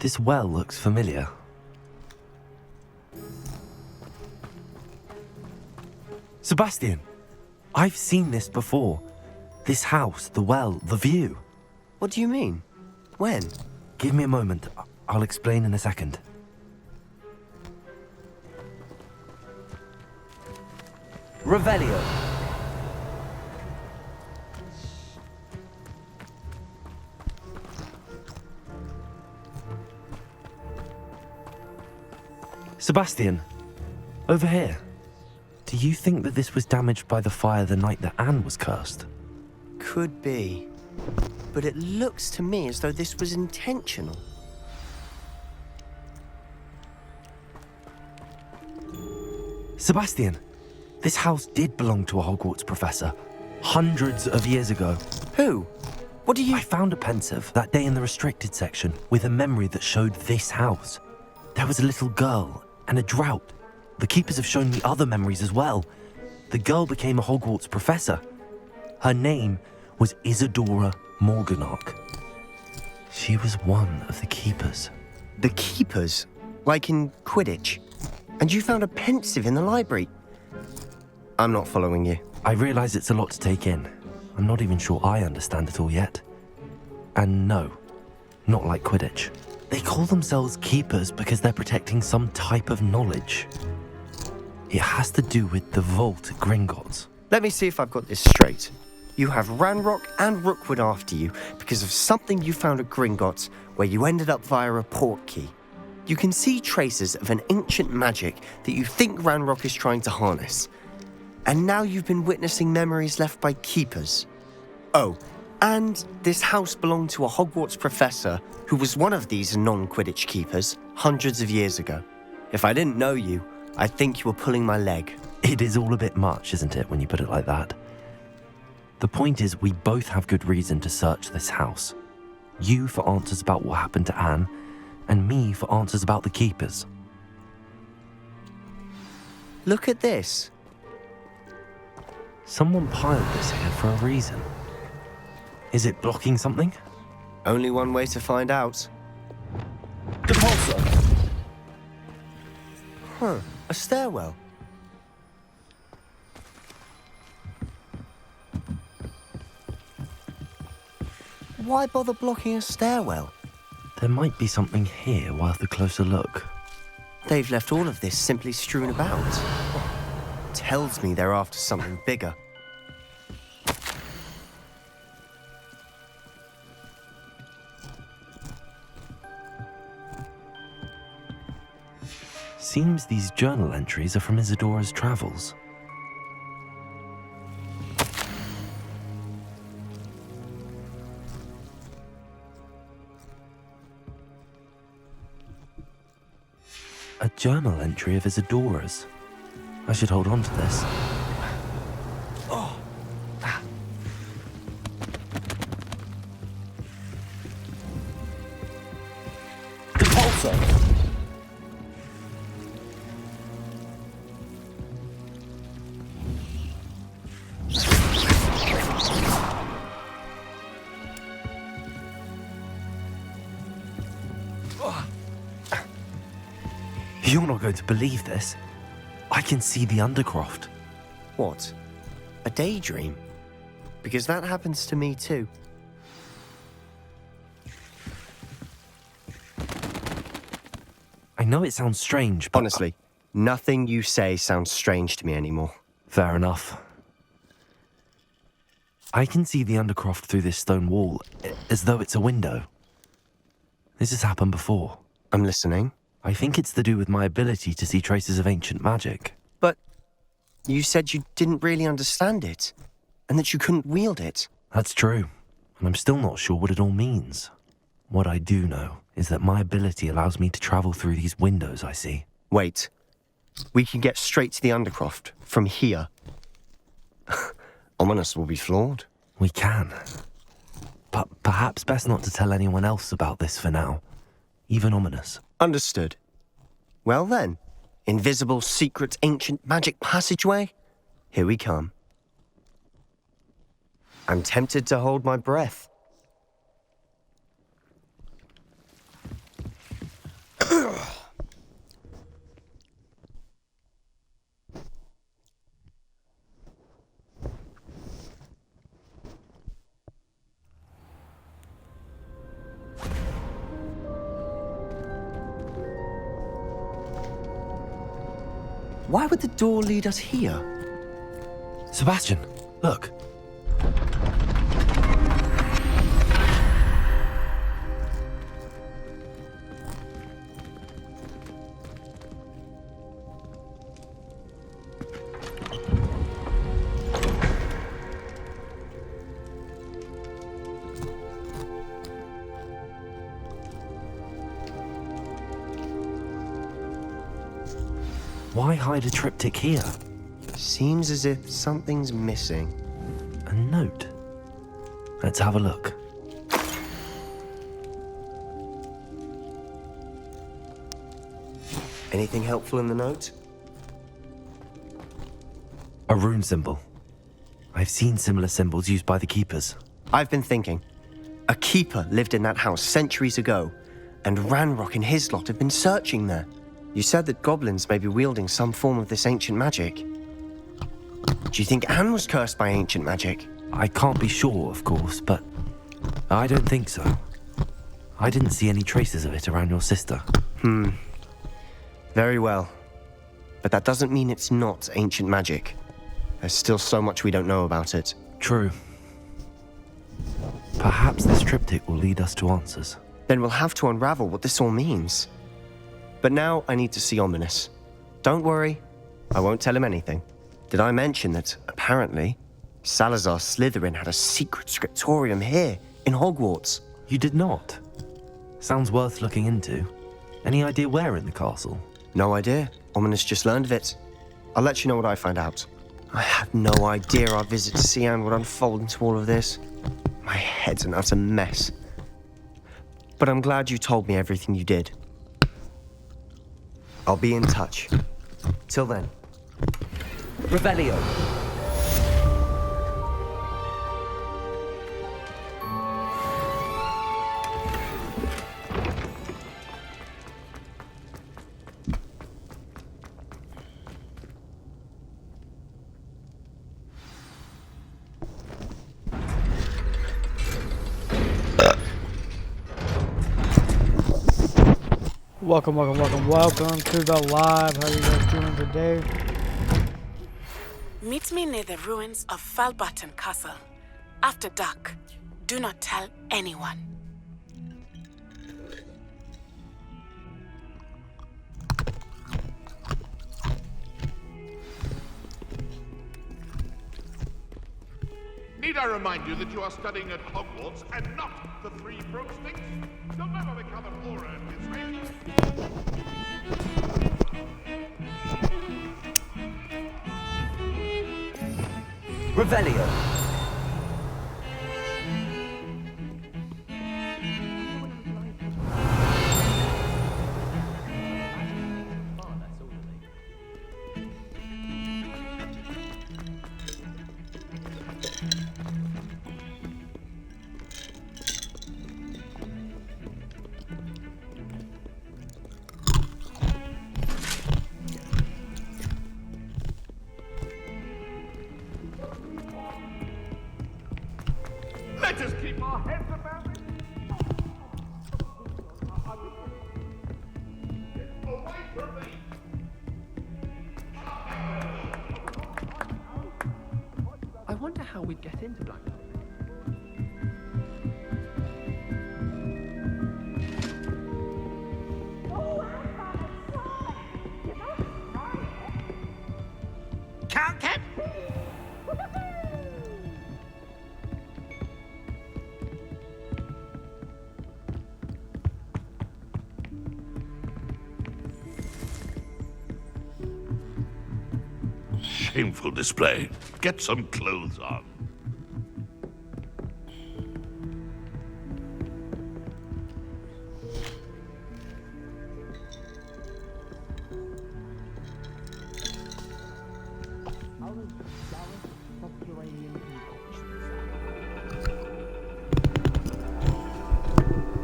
This well looks familiar. Sebastian! I've seen this before. This house, the well, the view. What do you mean? When? Give me a moment. I'll explain in a second. Revelio. Sebastian, over here. Do you think that this was damaged by the fire the night that Anne was cursed? could be. But it looks to me as though this was intentional. Sebastian, this house did belong to a Hogwarts professor. Hundreds of years ago. Who? What do you... I found a pensive that day in the restricted section with a memory that showed this house. There was a little girl and a drought. The keepers have shown me other memories as well. The girl became a Hogwarts professor. Her name was Isadora Morganach. She was one of the keepers. The keepers? Like in Quidditch? And you found a pensive in the library? I'm not following you. I realize it's a lot to take in. I'm not even sure I understand it all yet. And no, not like Quidditch. They call themselves keepers because they're protecting some type of knowledge. It has to do with the vault at Gringotts. Let me see if I've got this straight. You have Ranrock and Rookwood after you because of something you found at Gringotts where you ended up via a portkey. You can see traces of an ancient magic that you think Ranrock is trying to harness. And now you've been witnessing memories left by keepers. Oh, and this house belonged to a Hogwarts professor who was one of these non-Quidditch keepers hundreds of years ago. If I didn't know you, I'd think you were pulling my leg. It is all a bit much, isn't it, when you put it like that? The point is, we both have good reason to search this house. You for answers about what happened to Anne, and me for answers about the keepers. Look at this. Someone piled this here for a reason. Is it blocking something? Only one way to find out. Depulsor! Huh, a stairwell. Why bother blocking a stairwell? There might be something here worth a closer look. They've left all of this simply strewn about. Tells me they're after something bigger. Seems these journal entries are from Isadora's travels. A journal entry of Isadora's. I should hold on to this. Depulsor! You're not going to believe this. I can see the Undercroft. What? A daydream? Because that happens to me too. I know it sounds strange, but... Honestly, nothing you say sounds strange to me anymore. Fair enough. I can see the Undercroft through this stone wall, as though it's a window. This has happened before. I'm listening. I think it's to do with my ability to see traces of ancient magic. But you said you didn't really understand it, and that you couldn't wield it. That's true, and I'm still not sure what it all means. What I do know is that my ability allows me to travel through these windows I see. Wait. We can get straight to the Undercroft from here. Ominous will be flawed. We can. But perhaps best not to tell anyone else about this for now. Even Ominous. Understood. Well then, invisible, secret, ancient magic passageway? Here we come. I'm tempted to hold my breath. Why would the door lead us here? Sebastian, look. Why hide a triptych here? Seems as if something's missing. A note. Let's have a look. Anything helpful in the note? A rune symbol. I've seen similar symbols used by the keepers. I've been thinking. A keeper lived in that house centuries ago, and Ranrock and his lot have been searching there. You said that goblins may be wielding some form of this ancient magic. Do you think Anne was cursed by ancient magic? I can't be sure, of course, but I don't think so. I didn't see any traces of it around your sister. Very well. But that doesn't mean it's not ancient magic. There's still so much we don't know about it. True. Perhaps this triptych will lead us to answers. Then we'll have to unravel what this all means. But now I need to see Ominous. Don't worry, I won't tell him anything. Did I mention that, apparently, Salazar Slytherin had a secret scriptorium here, in Hogwarts? You did not? Sounds worth looking into. Any idea where in the castle? No idea. Ominous just learned of it. I'll let you know what I find out. I had no idea our visit to Cian would unfold into all of this. My head's an utter mess. But I'm glad you told me everything you did. I'll be in touch. Till then. Revelio. Welcome to the live. How you guys doing today? Meet me near the ruins of Falbutton Castle. After dark. Do not tell anyone. Need I remind you that you are studying at Hogwarts and not the Three Broomsticks? You'll never become an aura at this rate. Revelio. Let us keep our heads about it. Away from me. I wonder how we'd get into Blackpool. Can't get. Shameful display. Get some clothes on.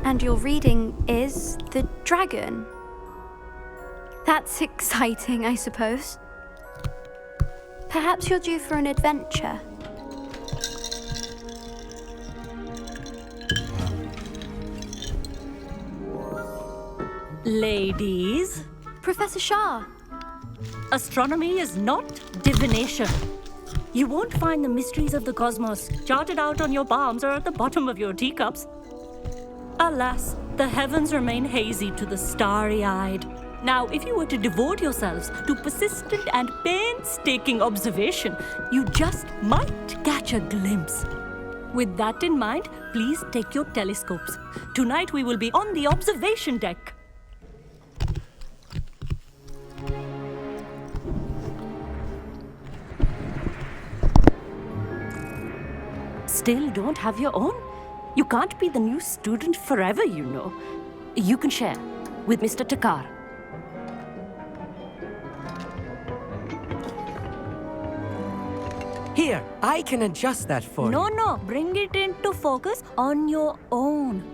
And your reading is The Dragon. That's exciting, I suppose. Perhaps you're due for an adventure. Ladies, Professor Shah. astronomy is not divination. You won't find the mysteries of the cosmos charted out on your palms or at the bottom of your teacups. Alas, the heavens remain hazy to the starry-eyed. Now, if you were to devote yourselves to persistent and painstaking observation, you just might catch a glimpse. With that in mind, please take your telescopes. Tonight we will be on the observation deck. still don't have your own? You can't be the new student forever, you know. You can share with Mr. Takar. Here, I can adjust that for you. No, bring it into focus on your own.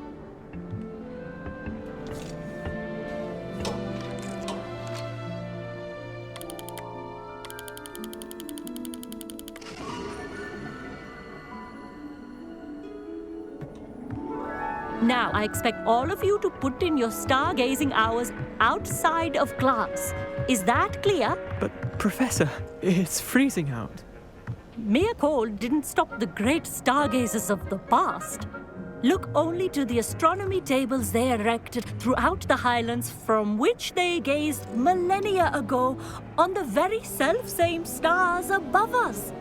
Now, I expect all of you to put in your stargazing hours outside of class. Is that clear? But, Professor, it's freezing out. Mere cold didn't stop the great stargazers of the past. Look only to the astronomy tables they erected throughout the highlands from which they gazed millennia ago on the very self-same stars above us.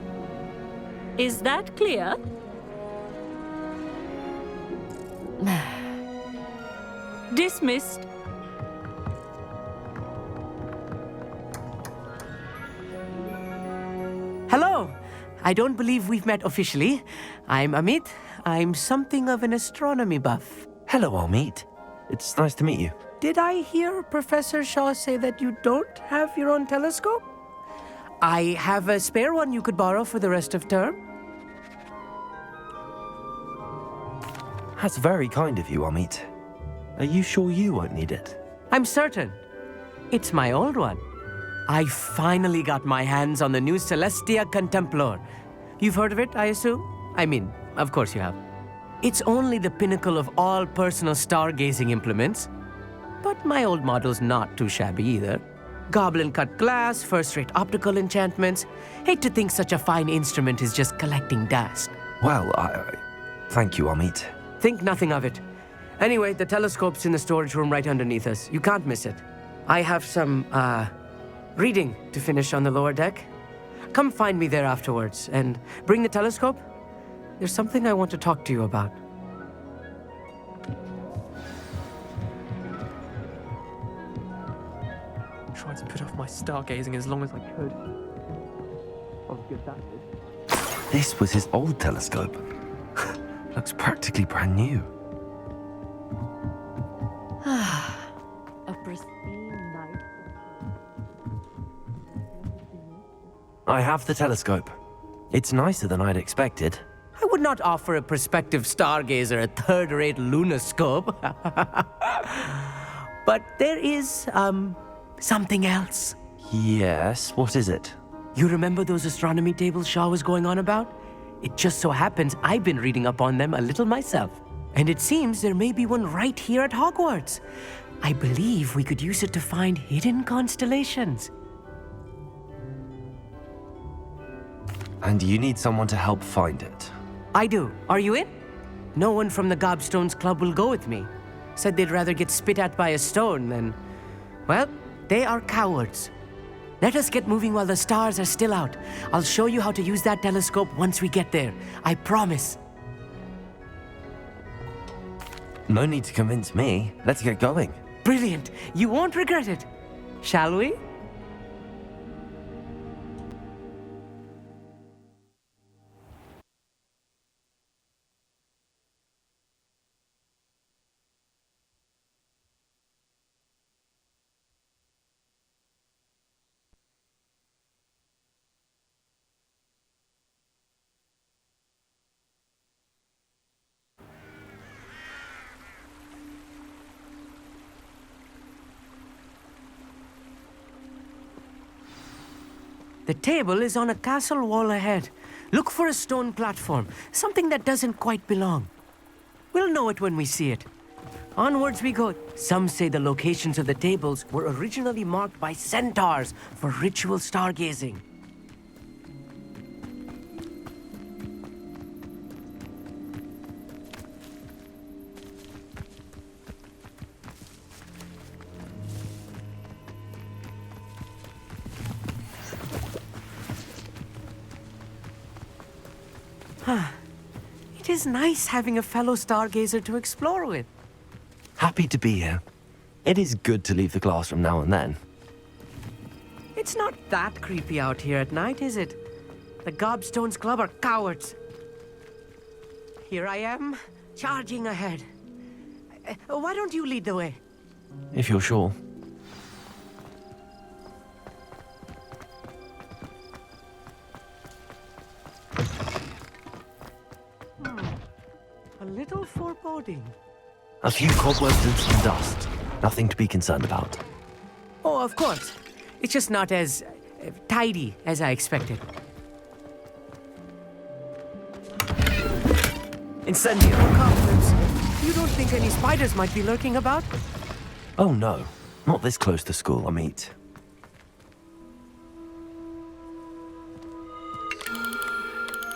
Is that clear? Dismissed. Hello. I don't believe we've met officially. I'm Amit. I'm something of an astronomy buff. Hello, Amit. It's nice to meet you. Did I hear Professor Shaw say that you don't have your own telescope? I have a spare one you could borrow for the rest of term. That's very kind of you, Amit. Are you sure you won't need it? I'm certain. It's my old one. I finally got my hands on the new Celestia Contemplar. You've heard of it, I assume? I mean, of course you have. It's only the pinnacle of all personal stargazing implements. But my old model's not too shabby either. Goblin-cut glass, first-rate optical enchantments. Hate to think such a fine instrument is just collecting dust. Well, thank you, Amit. Think nothing of it. Anyway, the telescope's in the storage room right underneath us. You can't miss it. I have some, reading to finish on the lower deck. Come find me there afterwards, and bring the telescope. There's something I want to talk to you about. I tried to put off my stargazing as long as I could. I was good that did. This was his old telescope. Looks practically brand new. A pristine night. I have the telescope. It's nicer than I'd expected. I would not offer a prospective stargazer a third-rate lunoscope. But there is, something else. Yes, what is it? You remember those astronomy tables Shaw was going on about? It just so happens I've been reading up on them a little myself. And it seems there may be one right here at Hogwarts. I believe we could use it to find hidden constellations. And you need someone to help find it. I do. Are you in? No one from the Gobstones Club will go with me. Said they'd rather get spit at by a stone than... Well, they are cowards. Let us get moving while the stars are still out. I'll show you how to use that telescope once we get there. I promise. No need to convince me. Let's get going. Brilliant. You won't regret it. Shall we? The table is on a castle wall ahead. Look for a stone platform, something that doesn't quite belong. We'll know it when we see it. Onwards we go. Some say the locations of the tables were originally marked by centaurs for ritual stargazing. It is nice having a fellow stargazer to explore with. Happy to be here. It is good to leave the classroom now and then. It's not that creepy out here at night, is it? The Gobstones Club are cowards. here I am, charging ahead. Why don't you lead the way? If you're sure. A little foreboding. A few cobwebs and some dust. Nothing to be concerned about. Oh, of course. It's just not as tidy as I expected. Incendiary cobwebs. You don't think any spiders might be lurking about? Oh no, not this close to school, I mean.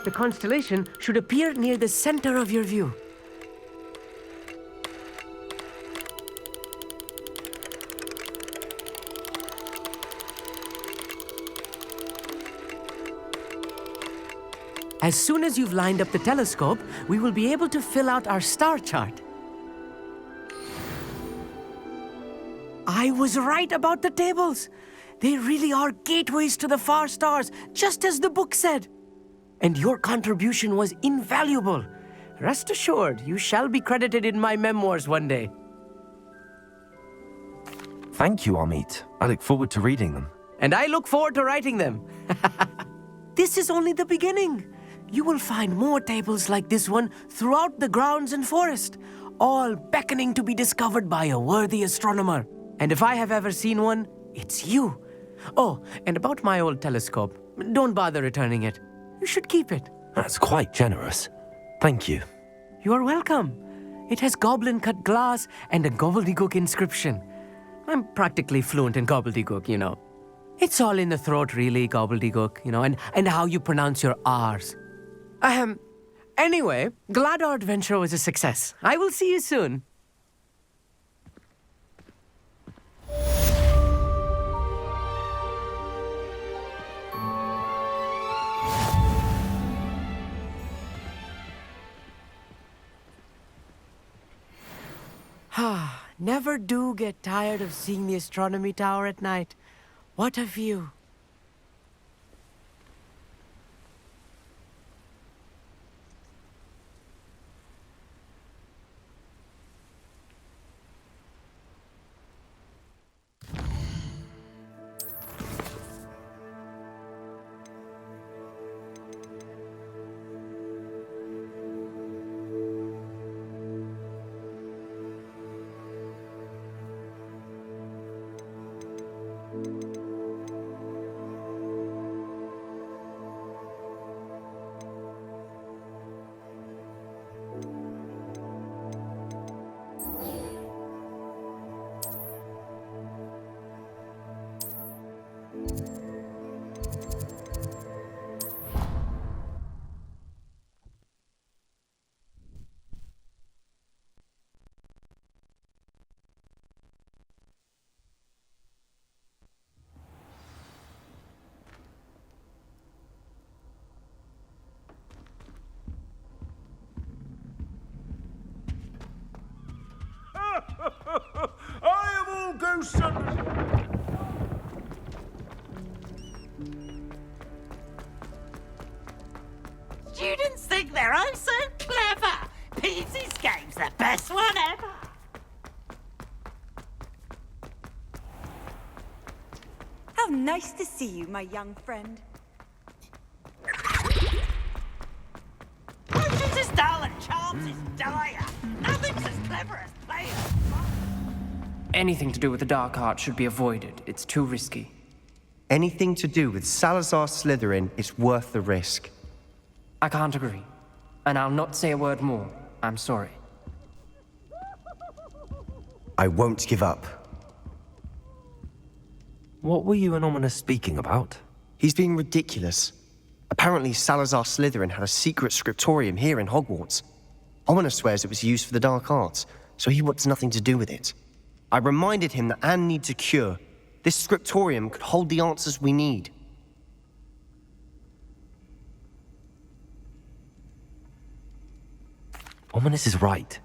The constellation should appear near the center of your view. As soon as you've lined up the telescope, we will be able to fill out our star chart. I was right about the tables. They really are gateways to the far stars, just as the book said. And your contribution was invaluable. Rest assured, you shall be credited in my memoirs one day. Thank you, Amit. I look forward to reading them. And I look forward to writing them. This is only the beginning. You will find more tables like this one throughout the grounds and forest, all beckoning to be discovered by a worthy astronomer. And if I have ever seen one, it's you. Oh, and about my old telescope, don't bother returning it. You should keep it. That's quite generous. Thank you. You are welcome. It has goblin-cut glass and a gobbledygook inscription. I'm practically fluent in gobbledygook, you know. It's all in the throat, really, gobbledygook, you know, and how you pronounce your R's. Anyway, glad our adventure was a success. I will see you soon. Never do get tired of seeing the astronomy tower at night. What a view. I am all ghosts and... Students think they're oh so clever. Peasy's game's the best one ever. How nice to see you, my young friend. Potions is dull and charms is dire. Nothing's as clever as playing. Anything to do with the dark art should be avoided. It's too risky. Anything to do with Salazar Slytherin is worth the risk. I can't agree. And I'll not say a word more. I'm sorry. I won't give up. What were you and Ominous speaking about? He's being ridiculous. Apparently Salazar Slytherin had a secret scriptorium here in Hogwarts. Ominous swears it was used for the dark arts, so he wants nothing to do with it. I reminded him that Anne needs a cure. This scriptorium could hold the answers we need. Ominous is right.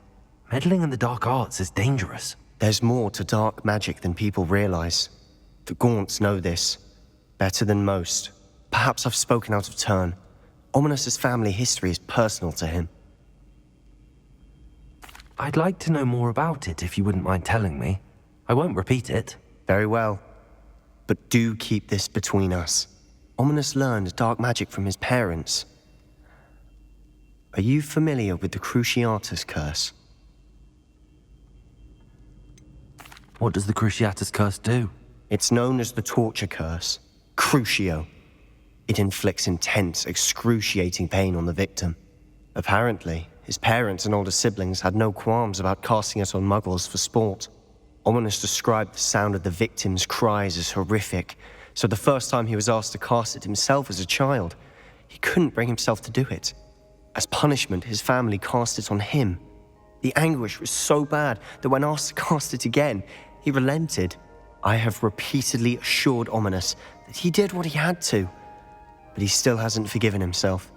Meddling in the dark arts is dangerous. There's more to dark magic than people realize. The Gaunts know this. Better than most. Perhaps I've spoken out of turn. Ominous's family history is personal to him. I'd like to know more about it if you wouldn't mind telling me. I won't repeat it. Very well. But do keep this between us. Ominous learned dark magic from his parents. Are you familiar with the Cruciatus Curse? What does the Cruciatus Curse do? It's known as the Torture Curse. Crucio. It inflicts intense, excruciating pain on the victim. Apparently, his parents and older siblings had no qualms about casting it on muggles for sport. Ominous described the sound of the victim's cries as horrific, so the first time he was asked to cast it himself as a child, he couldn't bring himself to do it. As punishment, his family cast it on him. The anguish was so bad that when asked to cast it again, he relented. I have repeatedly assured Ominous that he did what he had to, but he still hasn't forgiven himself.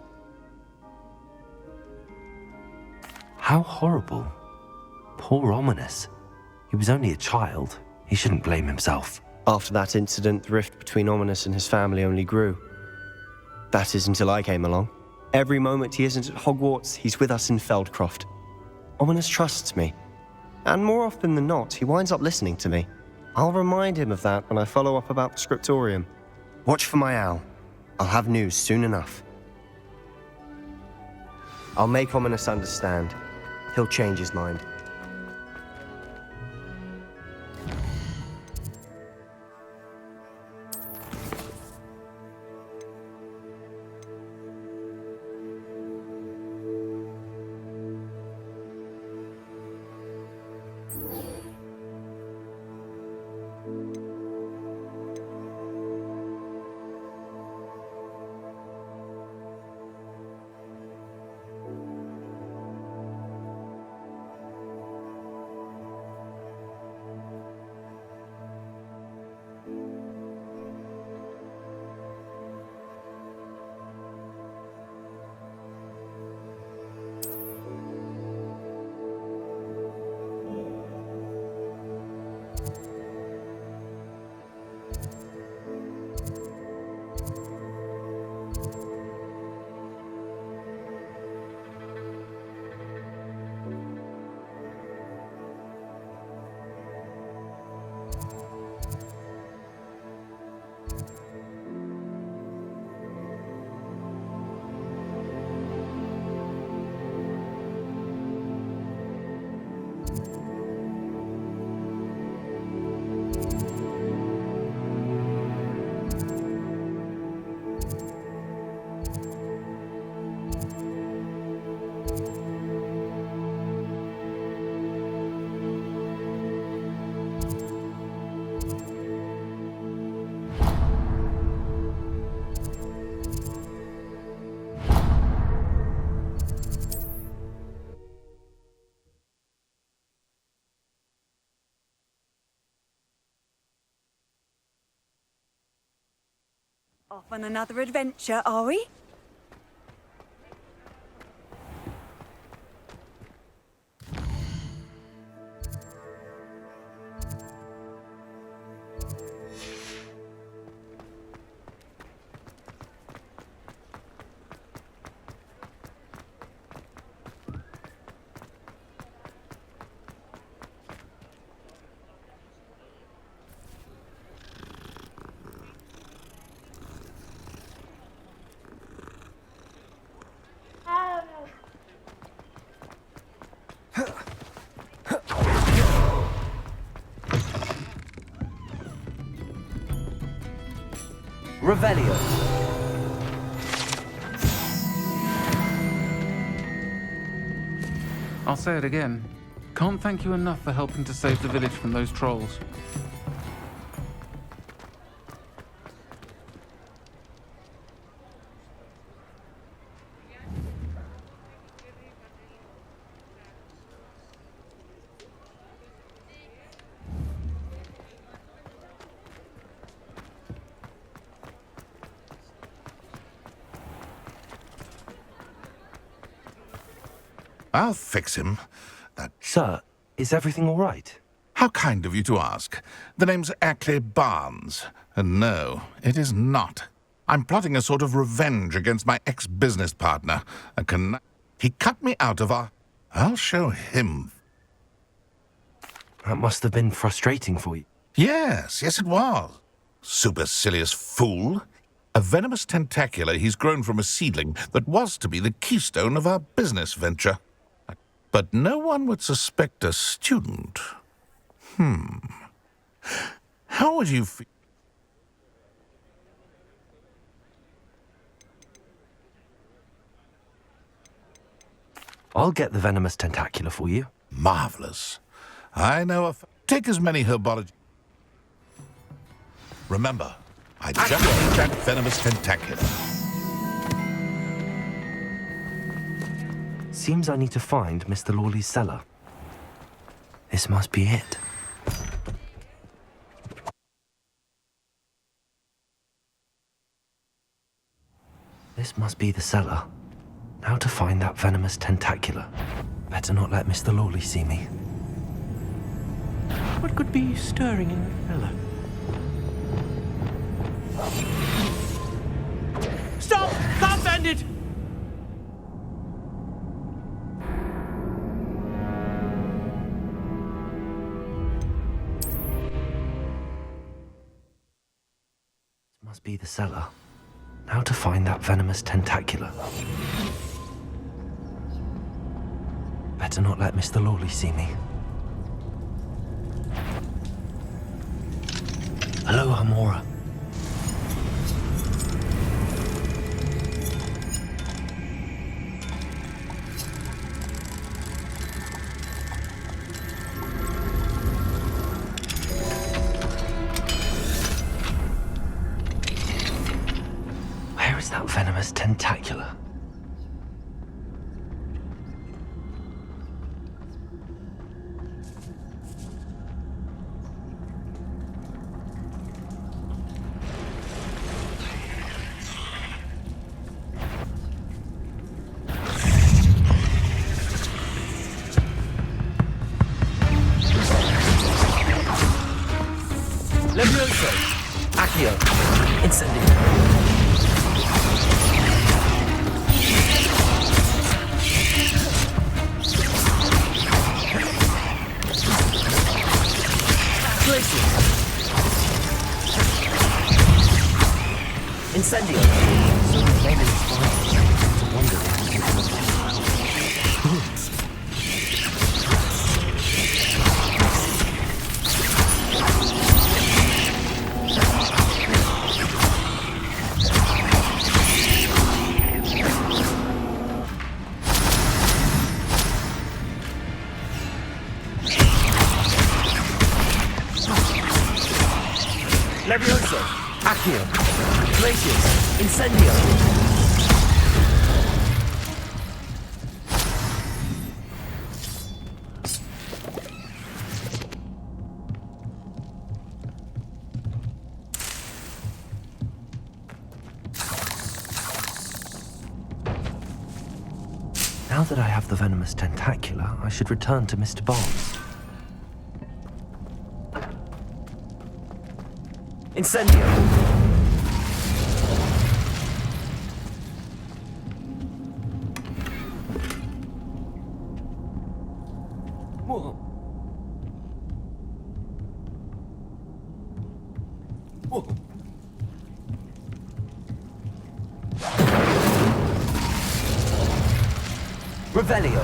How horrible. Poor Ominous. He was only a child. He shouldn't blame himself. After that incident, the rift between Ominous and his family only grew. That is until I came along. Every moment he isn't at Hogwarts, he's with us in Feldcroft. Ominous trusts me. And more often than not, he winds up listening to me. I'll remind him of that when I follow up about the scriptorium. Watch for my owl. I'll have news soon enough. I'll make Ominous understand. He'll change his mind. Off on another adventure, are we? Revelio. I'll say it again. Can't thank you enough for helping to save the village from those trolls. I'll fix him. Sir, is everything all right? How kind of you to ask. The name's Ackley Barnes. And no, it is not. I'm plotting a sort of revenge against my ex-business partner. He cut me out of our... I'll show him. That must have been frustrating for you. Yes, it was. Supercilious fool. A venomous tentacula he's grown from a seedling that was to be the keystone of our business venture. But no one would suspect a student. How would you feel? I'll get the venomous tentacula for you. Marvelous. I know a... Take as many herbology... Remember, I just need that venomous tentacula. Seems I need to find Mr. Lawley's cellar. This must be it. This must be the cellar. Now to find that venomous tentacula. Better not let Mr. Lawley see me. What could be stirring in the cellar? Stop! Stop, bandit! This must be the cellar. Now to find that venomous tentacula. Better not let Mr. Lawley see me. Hello, Hamora. Where is that venomous tentacula? Levioso! Accio! Incendio! Glacier! Incendio! So the bomb is fine. It's a wonder they can keep them alive. Levioso! Accio! Glacius! Incendio! Now that I have the venomous tentacula, I should return to Mr. Barnes. Incendio! Whoa. Whoa. Revelio!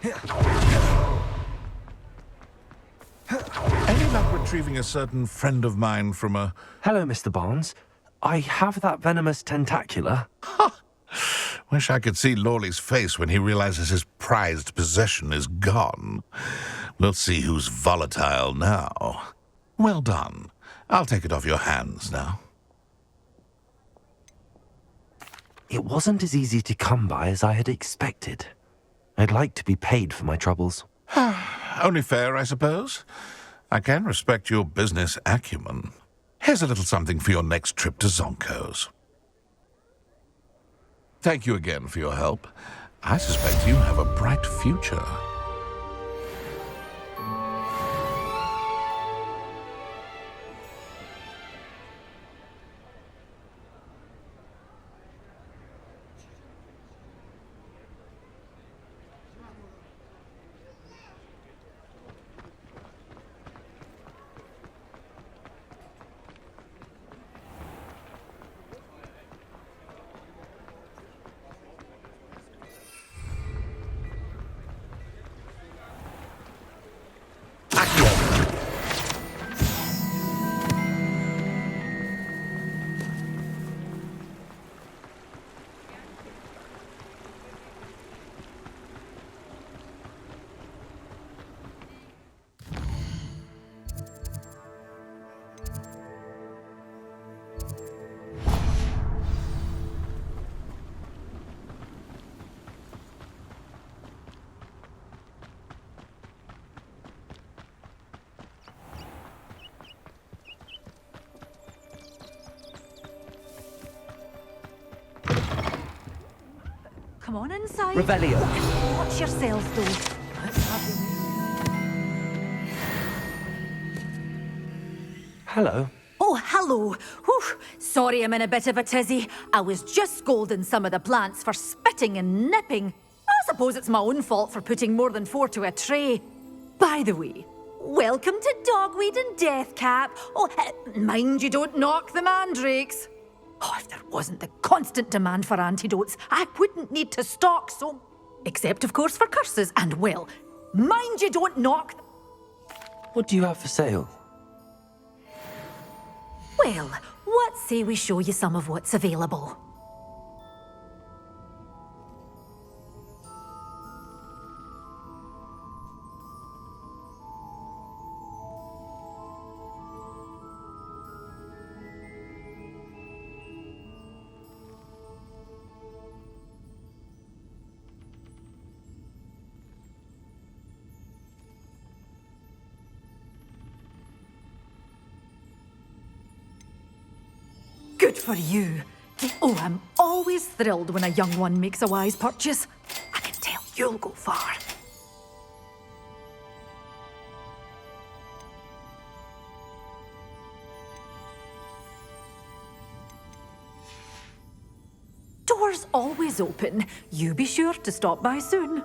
Any luck retrieving a certain friend of mine from a... Hello, Mr. Barnes. I have that venomous tentacula. Wish I could see Lawley's face when he realizes his prized possession is gone. We'll see who's volatile now. Well done. I'll take it off your hands now. It wasn't as easy to come by as I had expected. I'd like to be paid for my troubles. Only fair, I suppose. I can respect your business acumen. Here's a little something for your next trip to Zonko's. Thank you again for your help. I suspect you have a bright future. Come on inside. Revelio. Watch yourselves, though. Hello. Oh, hello. Whew. Sorry I'm in a bit of a tizzy. I was just scolding some of the plants for spitting and nipping. I suppose it's my own fault for putting more than 4 to a tray. By the way, welcome to Dogweed and Deathcap. Oh, mind you don't knock the mandrakes. Oh, if there wasn't the constant demand for antidotes, I wouldn't need to stock so... Except, of course, for curses. And, well, mind you don't knock... What do you have for sale? Well, what say we show you some of what's available? Good for you. Oh, I'm always thrilled when a young one makes a wise purchase. I can tell you'll go far. Doors always open. You be sure to stop by soon.